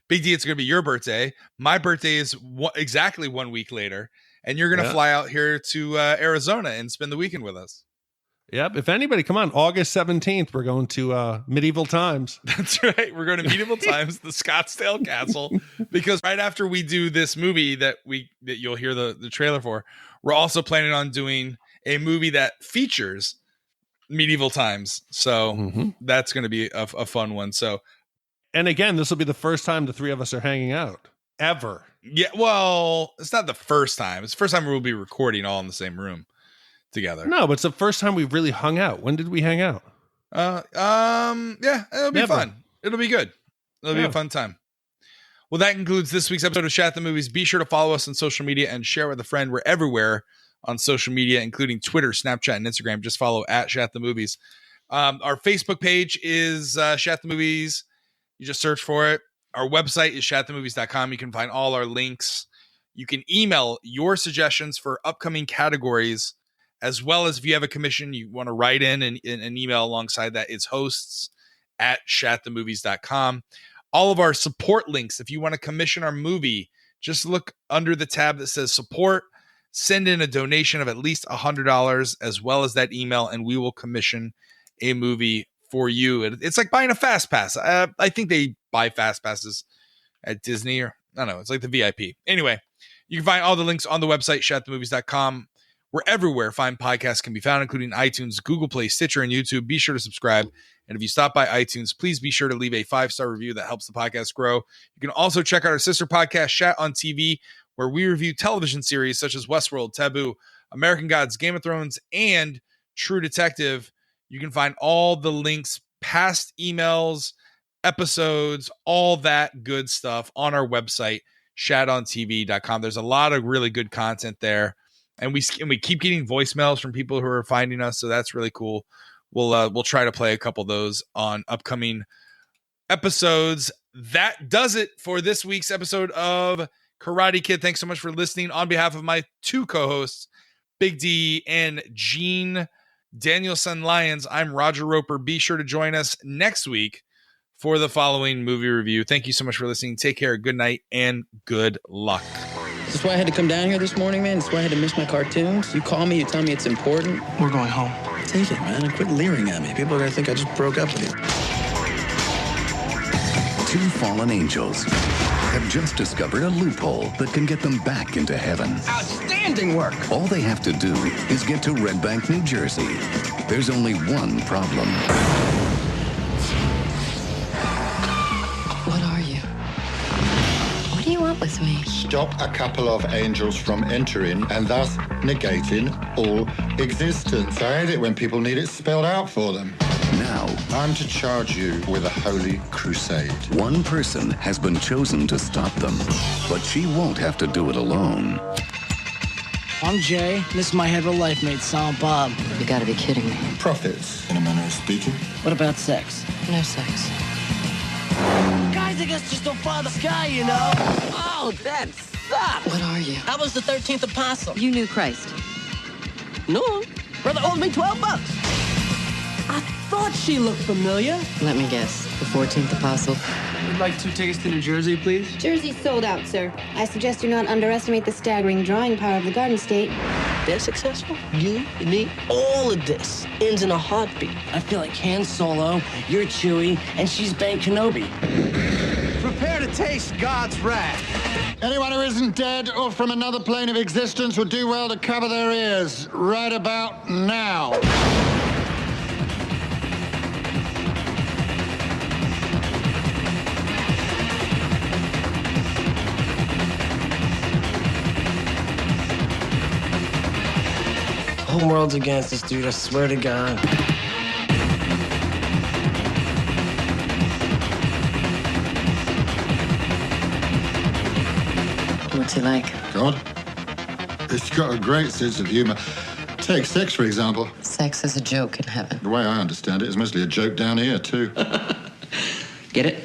Big D. It's going to be your birthday. My birthday is exactly 1 week later, and you're going to fly out here to Arizona and spend the weekend with us. Yep. If anybody, come on, August 17th, we're going to Medieval Times. That's right. We're going to Medieval Times, the Scottsdale Castle, because right after we do this movie that you'll hear the trailer for, we're also planning on doing a movie that features Medieval Times. So that's going to be a fun one. So, and again, this will be the first time the three of us are hanging out ever. Yeah. Well, it's not the first time. It's the first time we'll be recording all in the same room together. No, but it's the first time we've really hung out. When did we hang out? Yeah, it'll be fun. It'll be good. It'll be a fun time. Well, that concludes this week's episode of Shat the Movies. Be sure to follow us on social media and share with a friend. We're everywhere on social media, including Twitter, Snapchat, and Instagram. Just follow at Shat the Movies. Our Facebook page is Shat the Movies. You just search for it. Our website is shatthemovies.com. You can find all our links. You can email your suggestions for upcoming categories, as well as if you have a commission you want to write in and an email alongside that. It's hosts@shatthemovies.com. All of our support links, if you want to commission our movie, just look under the tab that says support. Send in a donation of at least $100 as well as that email, and we will commission a movie for you. It's like buying a fast pass. I think they buy fast passes at Disney, or I don't know. It's like the VIP. Anyway, you can find all the links on the website, shatthemovies.com. We're everywhere fine podcasts can be found, including iTunes, Google Play, Stitcher, and YouTube. Be sure to subscribe. And if you stop by iTunes, please be sure to leave a 5-star review. That helps the podcast grow. You can also check out our sister podcast, Shat on TV, where we review television series such as Westworld, Taboo, American Gods, Game of Thrones, and True Detective. You can find all the links, past emails, episodes, all that good stuff on our website, shatontv.com. There's a lot of really good content there. And we keep getting voicemails from people who are finding us, so that's really cool. We'll try to play a couple of those on upcoming episodes. That does it for this week's episode of Karate Kid. Thanks so much for listening. On behalf of my two co-hosts, Big D and Gene Danielson Lyons, I'm Roger Roper. Be sure to join us next week for the following movie review. Thank you so much for listening. Take care, good night, and good luck. That's why I had to come down here this morning, man. That's why I had to miss my cartoons. You call me, you tell me it's important. We're going home. Take it, man, and quit leering at me. People are gonna think I just broke up with you. Two fallen angels have just discovered a loophole that can get them back into heaven. Outstanding work! All they have to do is get to Red Bank, New Jersey. There's only one problem. What are you? What do you want with me? Stop a couple of angels from entering and thus negating all existence. I hate it when people need it spelled out for them. Now, I'm to charge you with a holy crusade. One person has been chosen to stop them, but she won't have to do it alone. I'm Jay. This is my hetero life mate, Silent Bob. You gotta be kidding me. Profits, in a manner of speaking. What about sex? No sex. Guys, I guess just don't follow the sky, you know? Oh, that sucks. What are you? I was the 13th apostle. You knew Christ. No. Brother owed me $12. I thought she looked familiar. Let me guess. The 14th apostle. We'd like 2 tickets to New Jersey, please. Jersey's sold out, sir. I suggest you not underestimate the staggering drawing power of the Garden State. They're successful. You and me. All of this ends in a heartbeat. I feel like Han Solo, you're Chewie, and she's Ben Kenobi. Prepare to taste God's wrath. Anyone who isn't dead or from another plane of existence would do well to cover their ears right about now. The whole world's against us, dude. I swear to God. What's he like? God? He's got a great sense of humor. Take sex, for example. Sex is a joke in heaven. The way I understand it is mostly a joke down here, too. Get it?